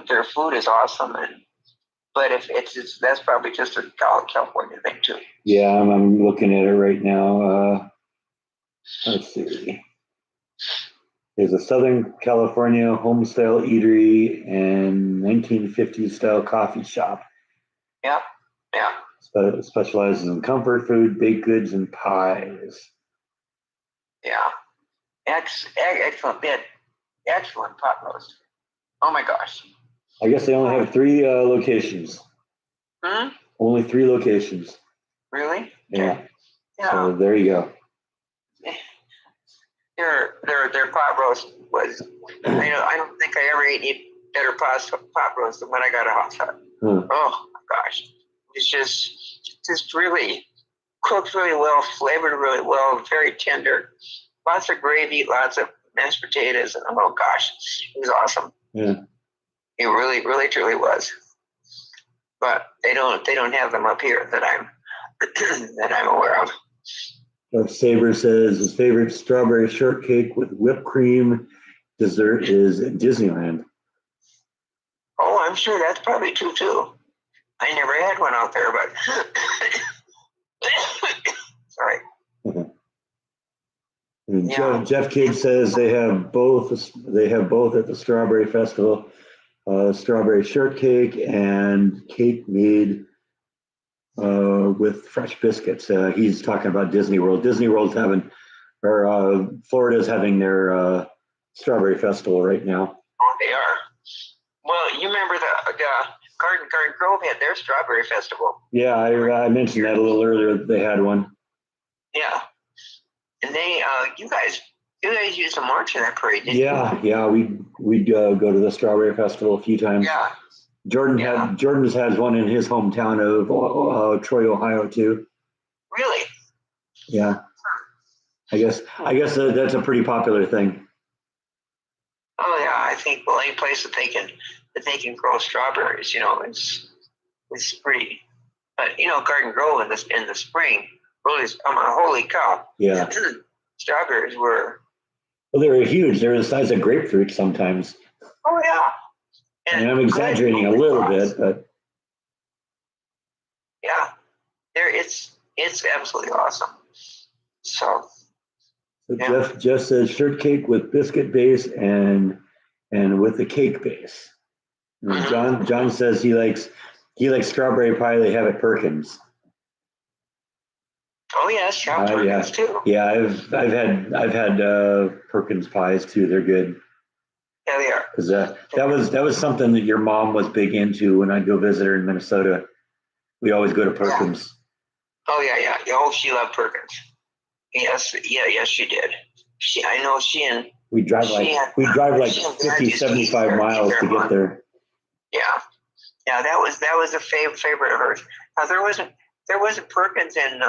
Their food is awesome, but if that's probably just a California thing too. Yeah, I'm looking at it right now. Let's see. There's a Southern California home-style eatery and 1950s style coffee shop. Yeah. Specializes in comfort food, baked goods, and pies. Yeah. Excellent bit. Excellent pot roast. Oh my gosh. I guess they only have 3 locations. Only 3 locations. Really? Yeah. So there you go. Their pot roast was. I don't think I ever ate any better pot roast than when I got a Hoff's Hut. Oh my gosh, it's just really cooked really well, flavored really well, very tender. Lots of gravy, lots of mashed potatoes, and oh gosh, it was awesome. Yeah. It really, really, truly was. But they don't have them up here that I'm aware of. Saber says his favorite strawberry shortcake with whipped cream dessert is at Disneyland. Oh, I'm sure that's probably true too. I never had one out there, but sorry. And Jeff Kidd says they have both at the Strawberry Festival, strawberry shortcake and cake made with fresh biscuits. He's talking about Disney World. Disney World's Florida's having their Strawberry Festival right now. Oh, they are. Well, you remember the Garden Grove had their Strawberry Festival. Yeah, I mentioned that a little earlier. They had one. Yeah, and they, you guys used to march in that parade, didn't you? Yeah, we'd go to the Strawberry Festival a few times. Yeah. Jordan's has one in his hometown of Troy, Ohio, too. Really? Yeah. I guess that's a pretty popular thing. Oh yeah, I think any place that they can grow strawberries, it's pretty. But Garden Grove in the spring, really, holy cow! Yeah. Strawberries were. Well, they were huge. They were the size of grapefruit sometimes. Oh yeah. And I'm exaggerating a little bit, but yeah, it's absolutely awesome. So Jeff says shortcake with biscuit base and with the cake base. And John says he likes strawberry pie they have at Perkins. Oh yes, yeah, Perkins too. Yeah, I've had Perkins pies too. They're good. Yeah, they are. Because that was something that your mom was big into when I'd go visit her in Minnesota. We always go to Perkins. Oh yeah. Oh, she loved Perkins. Yes, yes, she did. I know she and we drive like 50, 75 miles to get there. Yeah, that was a favorite of hers. Now there wasn't Perkins in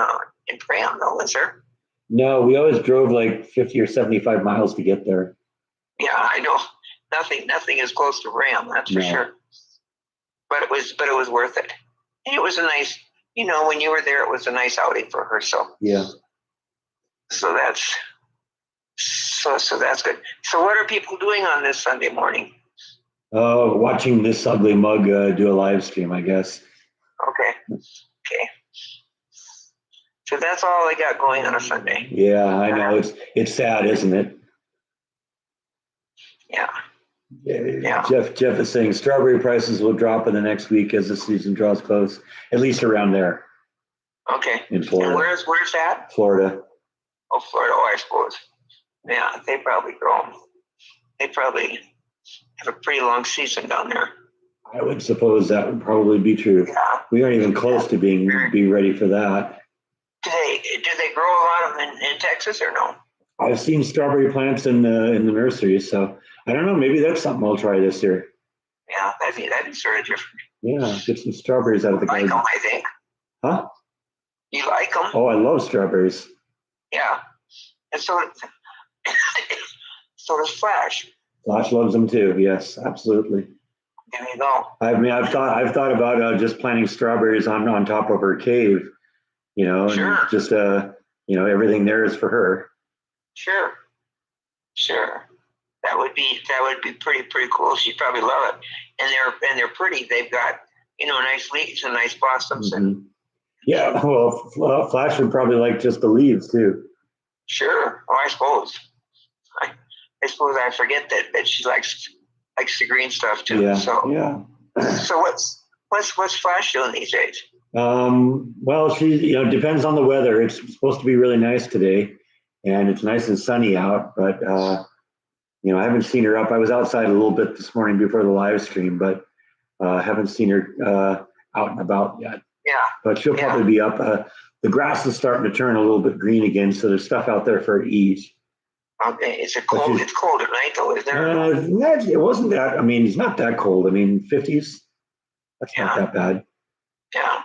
Graham though, was there? No, we always drove like 50 or 75 miles to get there. Yeah, I know. Nothing is close to Graham, that's for sure. But it was worth it. And it was a nice, when you were there, it was a nice outing for her. So yeah. So that's good. So what are people doing on this Sunday morning? Watching this ugly mug do a live stream, I guess. Okay. So that's all I got going on a Sunday. Yeah, I know. It's sad, isn't it? Yeah. Jeff is saying strawberry prices will drop in the next week as the season draws close, at least around there. Okay. In Florida. And where's that? Florida. Oh, Florida. Oh, I suppose. Yeah, they probably grow them. They probably have a pretty long season down there. I would suppose that would probably be true. Yeah. We aren't even close to be ready for that. Do they grow a lot of them in Texas or no? I've seen strawberry plants in the nursery, so I don't know. Maybe that's something I'll try this year. Yeah, that'd be sort of different. Yeah, get some strawberries out of the garden. You like them, I think. Huh? You like them? Oh, I love strawberries. Yeah, and so does Flash. Flash loves them too. Yes, absolutely. There you go. I mean, I've thought about just planting strawberries on top of her cave. Sure. And just everything there is for her. Sure. That would be pretty cool. She'd probably love it. And they're pretty. They've got nice leaves and nice blossoms. Mm-hmm. Yeah. Well, Flash would probably like just the leaves too. Sure. Oh, I suppose. I suppose I forget that she likes the green stuff too. Yeah. So what's Flash doing these days? Well, she depends on the weather. It's supposed to be really nice today, and it's nice and sunny out. But I haven't seen her up. I was outside a little bit this morning before the live stream, but haven't seen her out and about yet. Yeah. But she'll probably be up. The grass is starting to turn a little bit green again, so there's stuff out there for her to eat. Okay. Is it cold? It's cold at night, though, isn't it? It wasn't that. I mean, it's not that cold. I mean, 50s. That's not that bad. Yeah.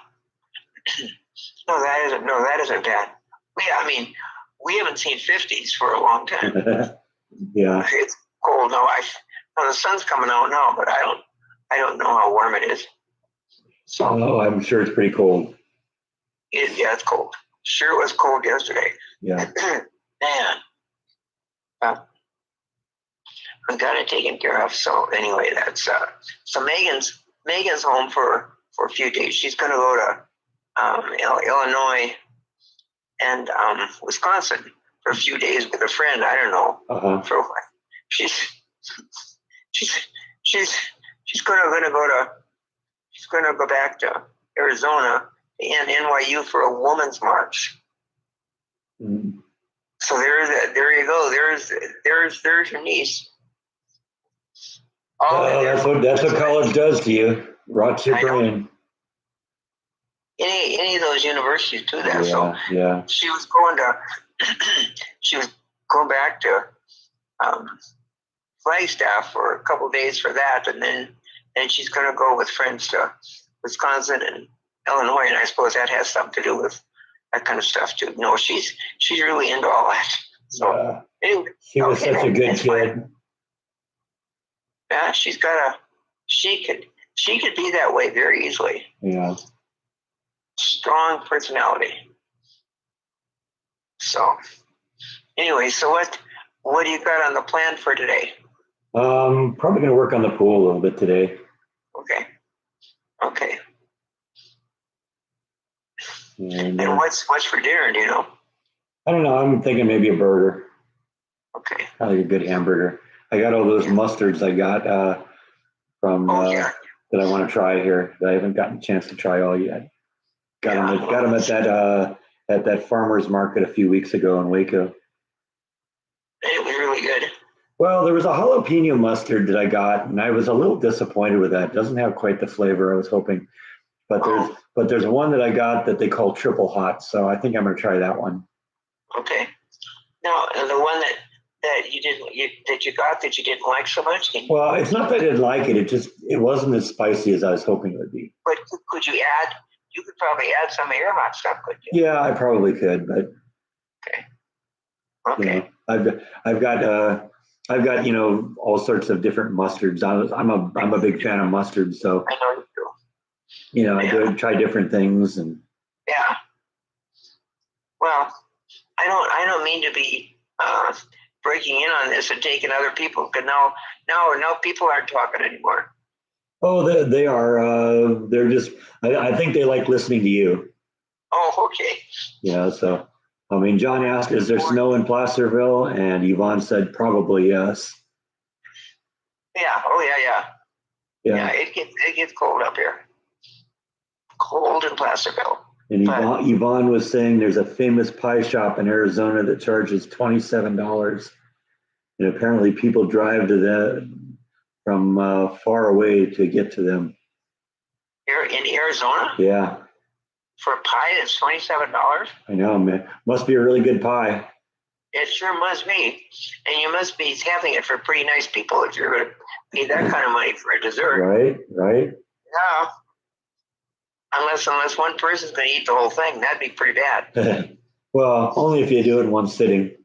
No, that isn't bad. Yeah, I mean, we haven't seen 50s for a long time. Yeah. It's cold. No, the sun's coming out now, but I don't know how warm it is. So I'm sure it's pretty cold. It's cold. Sure, it was cold yesterday. Yeah. Man. I got it taken care of. So anyway, that's so Megan's home for a few days. She's going to go to Illinois and Wisconsin for a few days with a friend. I don't know. For what. She's going to go back to Arizona and NYU for a women's march. Mm-hmm. So there you go. There's your niece. That's what college does to you. Rots your brain. Any of those universities do that. Yeah. She was going back to Flagstaff for a couple of days for that, and then she's going to go with friends to Wisconsin and Illinois, and I suppose that has something to do with that kind of stuff too. She's really into all that. So anyway, she was such a good kid. Fine. Yeah, she could be that way very easily. Yeah. Strong personality. So anyway, so what do you got on the plan for today? Probably going to work on the pool a little bit today. Okay. And what's for dinner, do you know? I don't know. I'm thinking maybe a burger. Okay. Probably a good hamburger. I got all those mustards I got from that I want to try here that I haven't gotten a chance to try all yet. Got them at at that farmer's market a few weeks ago in Waco. It was really good. Well, there was a jalapeno mustard that I got, and I was a little disappointed with that. It doesn't have quite the flavor I was hoping. But there's one that I got that they call triple hot, so I think I'm gonna try that one. Okay. Now, the one that you didn't that you got that you didn't like so much. Well, it's not that I didn't like it. It wasn't as spicy as I was hoping it would be. But could you add? You could probably add some of your hot stuff, could you? Yeah, I probably could, but Okay. you know, I've got all sorts of different mustards. I'm a big fan of mustard, so I know you do. I do try different things and. Yeah. Well, I don't mean to be breaking in on this and taking other people, because now people aren't talking anymore. Oh, they are. They're just. I think they like listening to you. Oh, okay. Yeah. So, I mean, John asked, "Is there snow in Placerville?" And Yvonne said, "Probably yes." Yeah. Oh, yeah. Yeah. It gets cold up here. Cold in Placerville. And Yvonne was saying there's a famous pie shop in Arizona that charges $27, and apparently people drive to from far away to get to them. You're in Arizona? Yeah. For a pie that's $27? I know, man. Must be a really good pie. It sure must be. And you must be having it for pretty nice people if you're going to pay that kind of money for a dessert. Right. Yeah. Unless one person's going to eat the whole thing, that'd be pretty bad. Well, only if you do it in one sitting.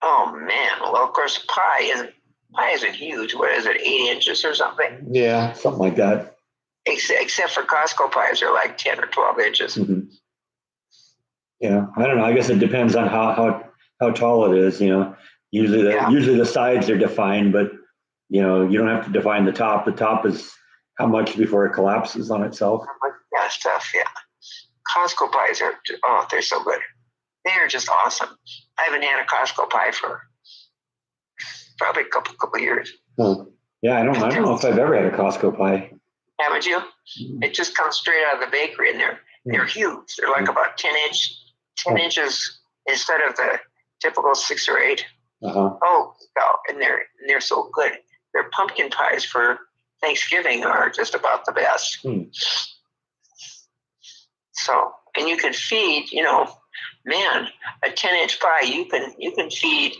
Oh man! Well, of course, pie isn't huge. What is it, 8 inches or something? Yeah, something like that. Except for Costco pies, are like 10 or 12 inches. Mm-hmm. Yeah, I don't know. I guess it depends on how tall it is. Usually the sides are defined, but you don't have to define the top. The top is how much before it collapses on itself. Yeah, stuff. Yeah, Costco pies they're so good. They are just awesome. I haven't had a Costco pie for probably a couple years. Huh. Yeah, I don't know if I've ever had a Costco pie. Haven't you? It just comes straight out of the bakery, and they're huge. They're like about 10 inches instead of the typical 6 or 8. Uh-huh. Oh, and they're so good. Their pumpkin pies for Thanksgiving are just about the best. So, and you can feed, man, a 10-inch pie, you can feed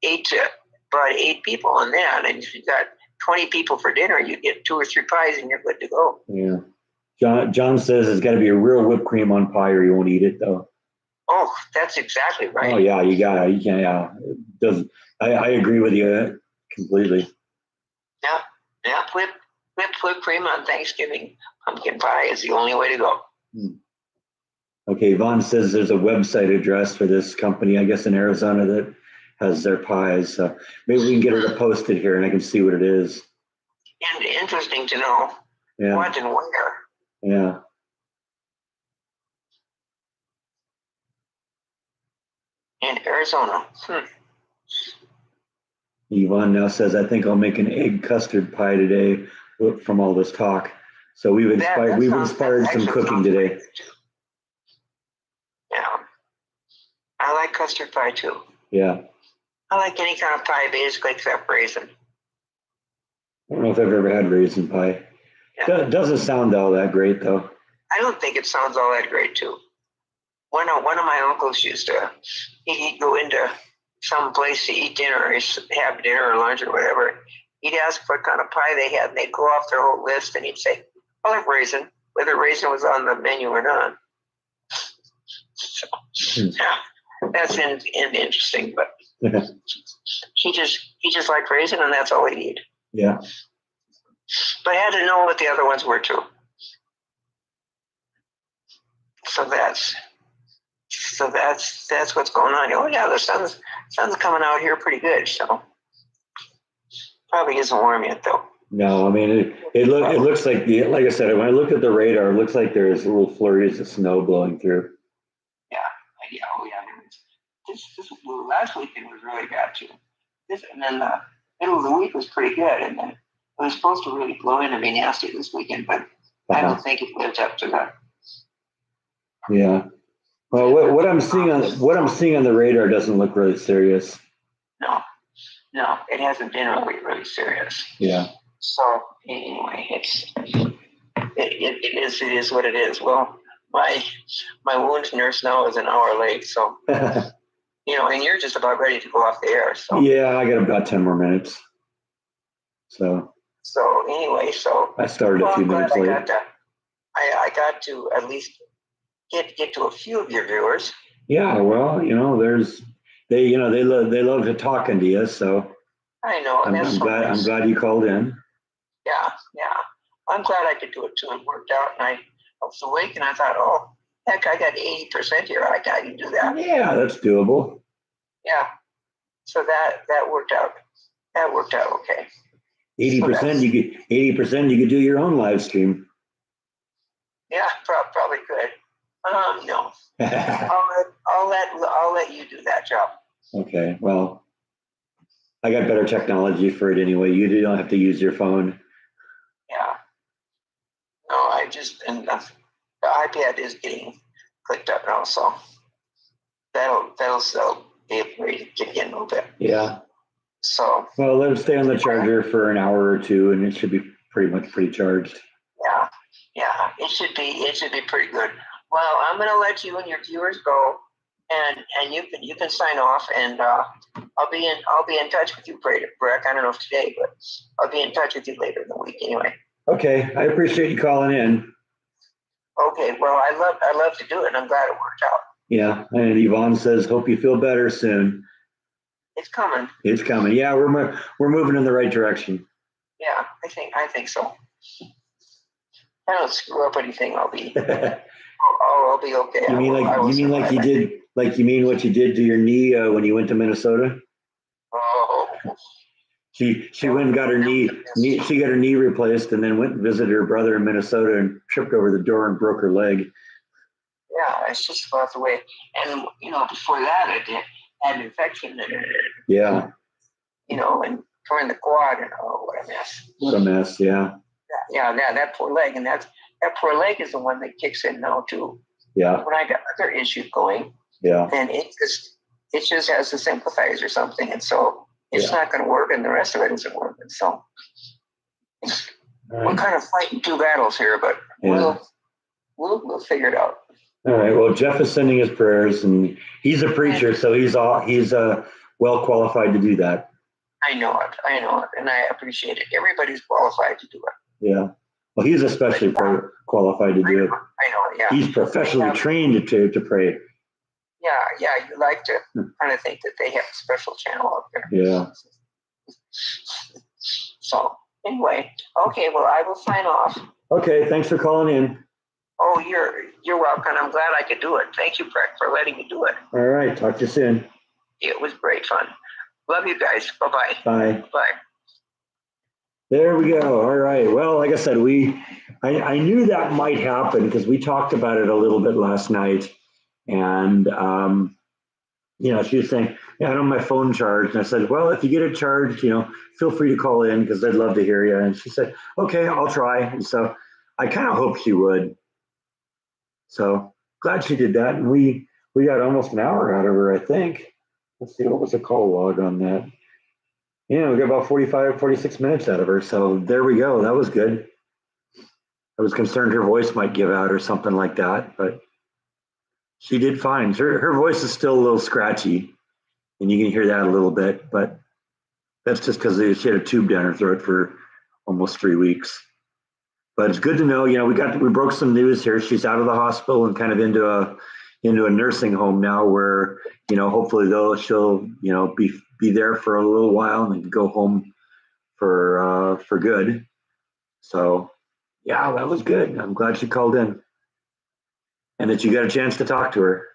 about 8 people on that. And if you've got 20 people for dinner, you get 2 or 3 pies and you're good to go. Yeah. John says it's got to be a real whipped cream on pie or you won't eat it, though. Oh, that's exactly right. Oh, yeah, you got it. You can't, yeah. It doesn't, I agree with you completely. Yeah. Whipped cream on Thanksgiving pumpkin pie is the only way to go. Okay, Vaughn says there's a website address for this company, I guess in Arizona, that has their pies. So maybe we can get her to post it here and I can see what it is. And interesting to know what and where. Yeah. In Arizona. Yvonne now says, I think I'll make an egg custard pie today from all this talk. So we've inspired some cooking today. Yeah. I like custard pie too. Yeah. I like any kind of pie basically except raisin. I don't know if I've ever had raisin pie. Yeah. It doesn't sound all that great though. I don't think it sounds all that great too. One of my uncles he'd go into some place to eat dinner or have dinner or lunch or whatever. He'd ask what kind of pie they had and they'd go off their whole list and he'd say, I like raisin, whether raisin was on the menu or not. So, yeah, that's interesting, but he just liked raisin and that's all he'd eat. Yeah. But I had to know what the other ones were too. So that's what's going on. Oh yeah, the sun's coming out here pretty good. So probably isn't warm yet though. No, I mean it looks like like I said, when I looked at the radar, it looks like there's little flurries of snow blowing through. Yeah. Oh yeah. This last weekend was really bad too. And then the middle of the week was pretty good, and then it was supposed to really blow in and be nasty this weekend, but I don't think it lived up to that. Yeah. Well, what I'm seeing on the radar doesn't look really serious. No, it hasn't been really serious. Yeah. So anyway, it is what it is. Well, my wound nurse now is an hour late, so and you're just about ready to go off the air. So yeah, I got about 10 more minutes. So anyway, I started a few minutes late. I got to at least get to a few of your viewers. Yeah, well, they love to talking to you, so I know, and I'm glad you called in. Yeah. I'm glad I could do it too. It worked out, and I was awake, and I thought, oh, heck, I got 80% here. I can do that. Yeah, that's doable. Yeah. So that worked out. That worked out okay. 80%, you could do your own live stream. Yeah, probably could. No. I'll let you do that job. Okay. Well, I got better technology for it anyway. You don't have to use your phone. Yeah. No, the iPad is getting clicked up now, so that'll still be able to get in a little bit. Yeah. So. Well, let it stay on the charger for an hour or two, and it should be pretty much pre-charged. Yeah. It should be pretty good. Well, I'm gonna let you and your viewers go, and you can sign off, and I'll be in touch with you, Breck. I don't know if today, but I'll be in touch with you later in the week anyway. Okay, I appreciate you calling in. Okay, well, I love to do it, and I'm glad it worked out. Yeah, and Yvonne says, "Hope you feel better soon." It's coming. It's coming. Yeah, we're moving in the right direction. Yeah, I think so. I don't screw up anything. I'll be okay. You mean what you did to your knee when you went to Minnesota? Oh. She went and got her knee. She got her knee replaced, and then went and visited her brother in Minnesota and tripped over the door and broke her leg. Yeah, it's just about the way. And before that, I had an infection. Yeah. And torn the quad, and what a mess. What a mess. Yeah. Yeah, that poor leg, and that poor leg is the one that kicks in now too. Yeah. When I got other issues going. Yeah. And it just has to sympathize or something, and so it's not going to work, and the rest of it isn't working. So we're kind of fighting two battles here, but we'll figure it out. All right. Well, Jeff is sending his prayers, and he's a preacher, so he's well qualified to do that. I know it, and I appreciate it. Everybody's qualified to do it. Yeah. Well, he's especially qualified to do it. I know it. Yeah. He's professionally trained to pray. Yeah. You like to kind of think that they have a special channel up there. Yeah. So anyway, okay. Well, I will sign off. Okay. Thanks for calling in. Oh, you're welcome. I'm glad I could do it. Thank you, Breck, for letting me do it. All right. Talk to you soon. It was great fun. Love you guys. Bye-bye. Bye. Bye. There we go. All right. Well, like I said, I knew that might happen because we talked about it a little bit last night. And, she was saying, yeah, I don't have my phone charged. And I said, well, if you get it charged, feel free to call in because I'd love to hear you. And she said, okay, I'll try. And so I kind of hoped she would. So glad she did that. And we got almost an hour out of her, I think. Let's see, what was the call log on that? Yeah, we got about 46 minutes out of her. So there we go. That was good. I was concerned her voice might give out or something like that, but she did fine. Her voice is still a little scratchy, and you can hear that a little bit, but that's just because she had a tube down her throat for almost 3 weeks. But it's good to know, we broke some news here. She's out of the hospital and kind of into a nursing home now where, hopefully she'll, be there for a little while and then go home for good. So yeah, that was good. I'm glad she called in and that you got a chance to talk to her.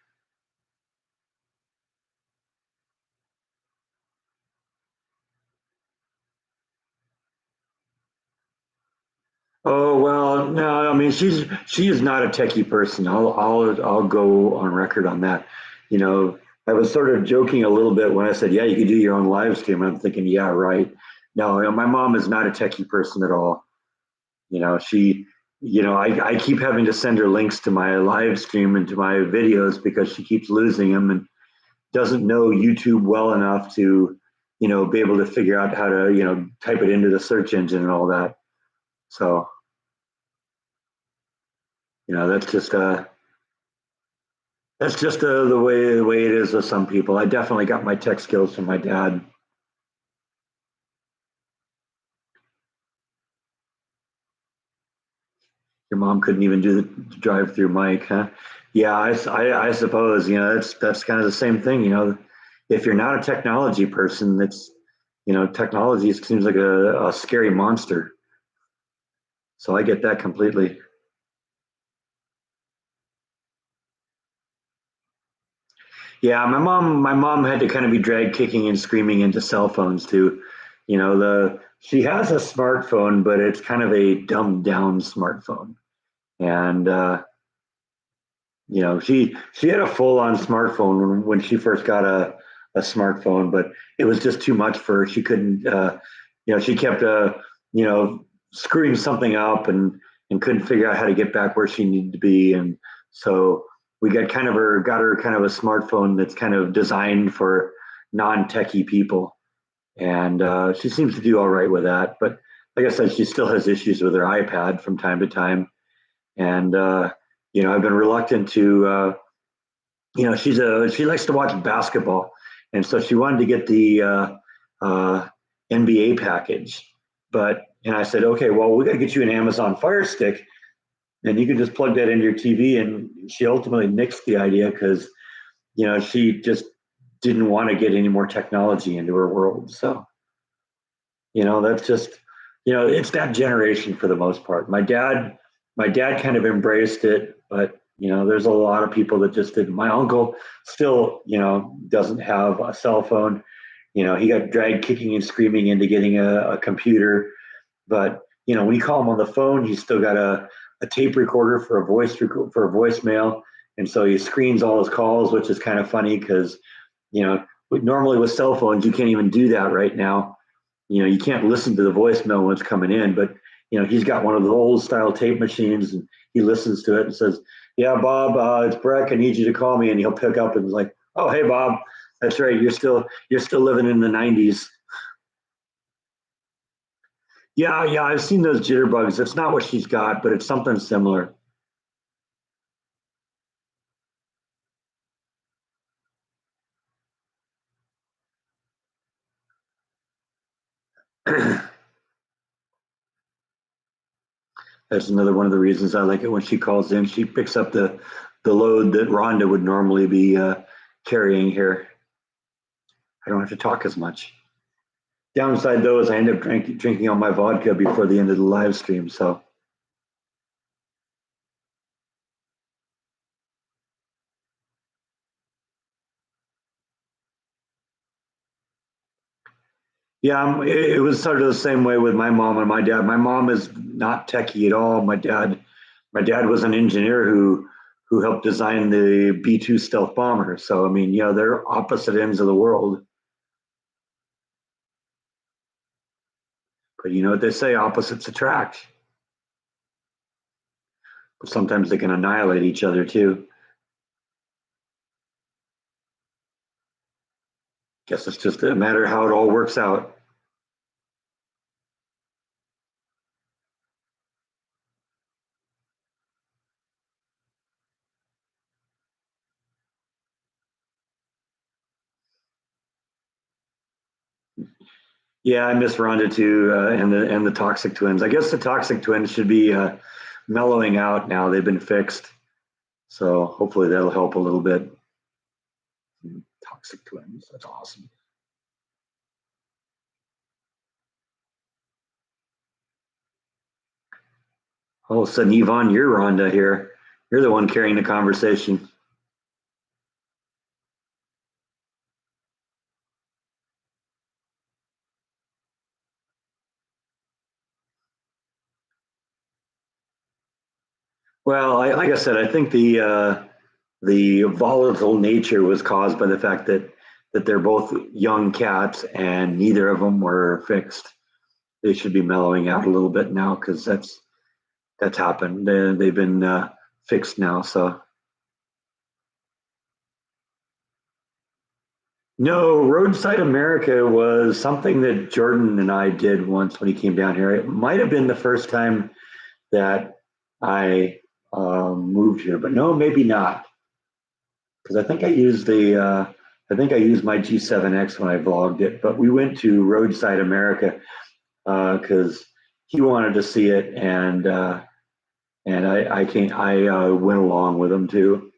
Oh, well, no, I mean, she is not a techie person. I'll go on record on that. I was sort of joking a little bit when I said, yeah, you could do your own live stream. I'm thinking, yeah, right. No, my mom is not a techie person at all. She I keep having to send her links to my live stream and to my videos because she keeps losing them and doesn't know YouTube well enough to, be able to figure out how to, type it into the search engine and all that. So, that's just the way it is with some people. I definitely got my tech skills from my dad. Your mom couldn't even do the drive-through mic, huh? Yeah, I suppose that's kind of the same thing. If you're not a technology person, technology seems like a scary monster. So I get that completely. Yeah, my mom had to kind of be dragged kicking and screaming into cell phones too. She has a smartphone, but it's kind of a dumbed down smartphone. And she had a full on smartphone when she first got a smartphone, but it was just too much for her. She couldn't she kept you know screwing something up and couldn't figure out how to get back where she needed to be. And so we got her kind of a smartphone that's kind of designed for non-techie people. And she seems to do all right with that. But like I said, she still has issues with her iPad from time to time. And I've been reluctant to. She likes to watch basketball, and so she wanted to get the NBA package. And I said, okay, well, we got to get you an Amazon Fire Stick, and you can just plug that into your TV. And she ultimately nixed the idea because she just didn't want to get any more technology into her world. So that's just it's that generation for the most part. My dad kind of embraced it, but there's a lot of people that just didn't. My uncle still doesn't have a cell phone. He got dragged kicking and screaming into getting a computer. But when you call him on the phone, he's still got a tape recorder for a voicemail, and so he screens all his calls, which is kind of funny because normally with cell phones you can't even do that right now. You can't listen to the voicemail when it's coming in, but he's got one of the old style tape machines, and he listens to it and says, "Yeah, Bob, it's Breck. I need you to call me." And he'll pick up and be like, "Oh, hey, Bob, that's right. You're still living in the '90s." Yeah, yeah, I've seen those jitterbugs. It's not what she's got, but it's something similar. That's another one of the reasons I like it when she calls in. She picks up the load that Rhonda would normally be carrying here. I don't have to talk as much. Downside though is I end up drinking all my vodka before the end of the live stream. So yeah, it was sort of the same way with my mom and my dad. My mom is not techie at all. My dad was an engineer who helped design the B-2 stealth bomber. So I mean, they're opposite ends of the world. But you know what they say, opposites attract. But sometimes they can annihilate each other too. Guess it's just a matter of how it all works out. Yeah, I miss Rhonda too, and the Toxic Twins. I guess the Toxic Twins should be mellowing out now. They've been fixed, so hopefully that'll help a little bit. Toxic Twins, that's awesome. All of a sudden, Yvonne, you're Rhonda here. You're the one carrying the conversation. Well, like I said, I think the volatile nature was caused by the fact that they're both young cats and neither of them were fixed. They should be mellowing out a little bit now because that's happened. They've been fixed now. So no, Roadside America was something that Jordan and I did once when he came down here. It might have been the first time that I moved here, but no, maybe not, because I think I used my G7X when I vlogged it. But we went to Roadside America because he wanted to see it, and I went along with him too.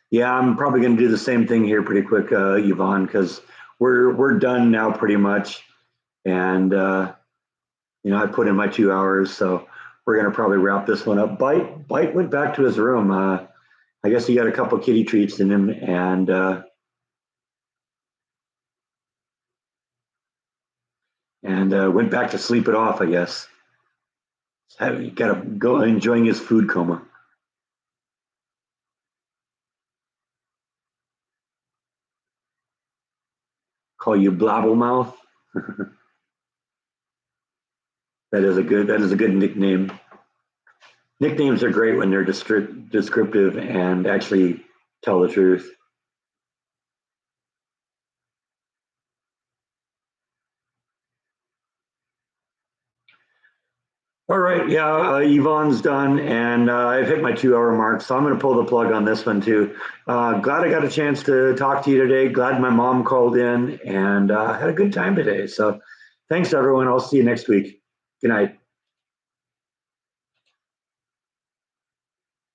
Yeah, I'm probably going to do the same thing here pretty quick, Yvonne, because we're done now pretty much, and I put in my 2 hours, so we're going to probably wrap this one up. Bite went back to his room. I guess he got a couple kitty treats in him, and went back to sleep it off, I guess. He got to go enjoying his food coma. Call you Blabblemouth. That is a good nickname. Nicknames are great when they're descriptive and actually tell the truth. All right, yeah, Yvonne's done, and I've hit my 2 hour mark, so I'm going to pull the plug on this one too. Glad I got a chance to talk to you today. Glad my mom called in, and had a good time today. So thanks, everyone. I'll see you next week. Good night.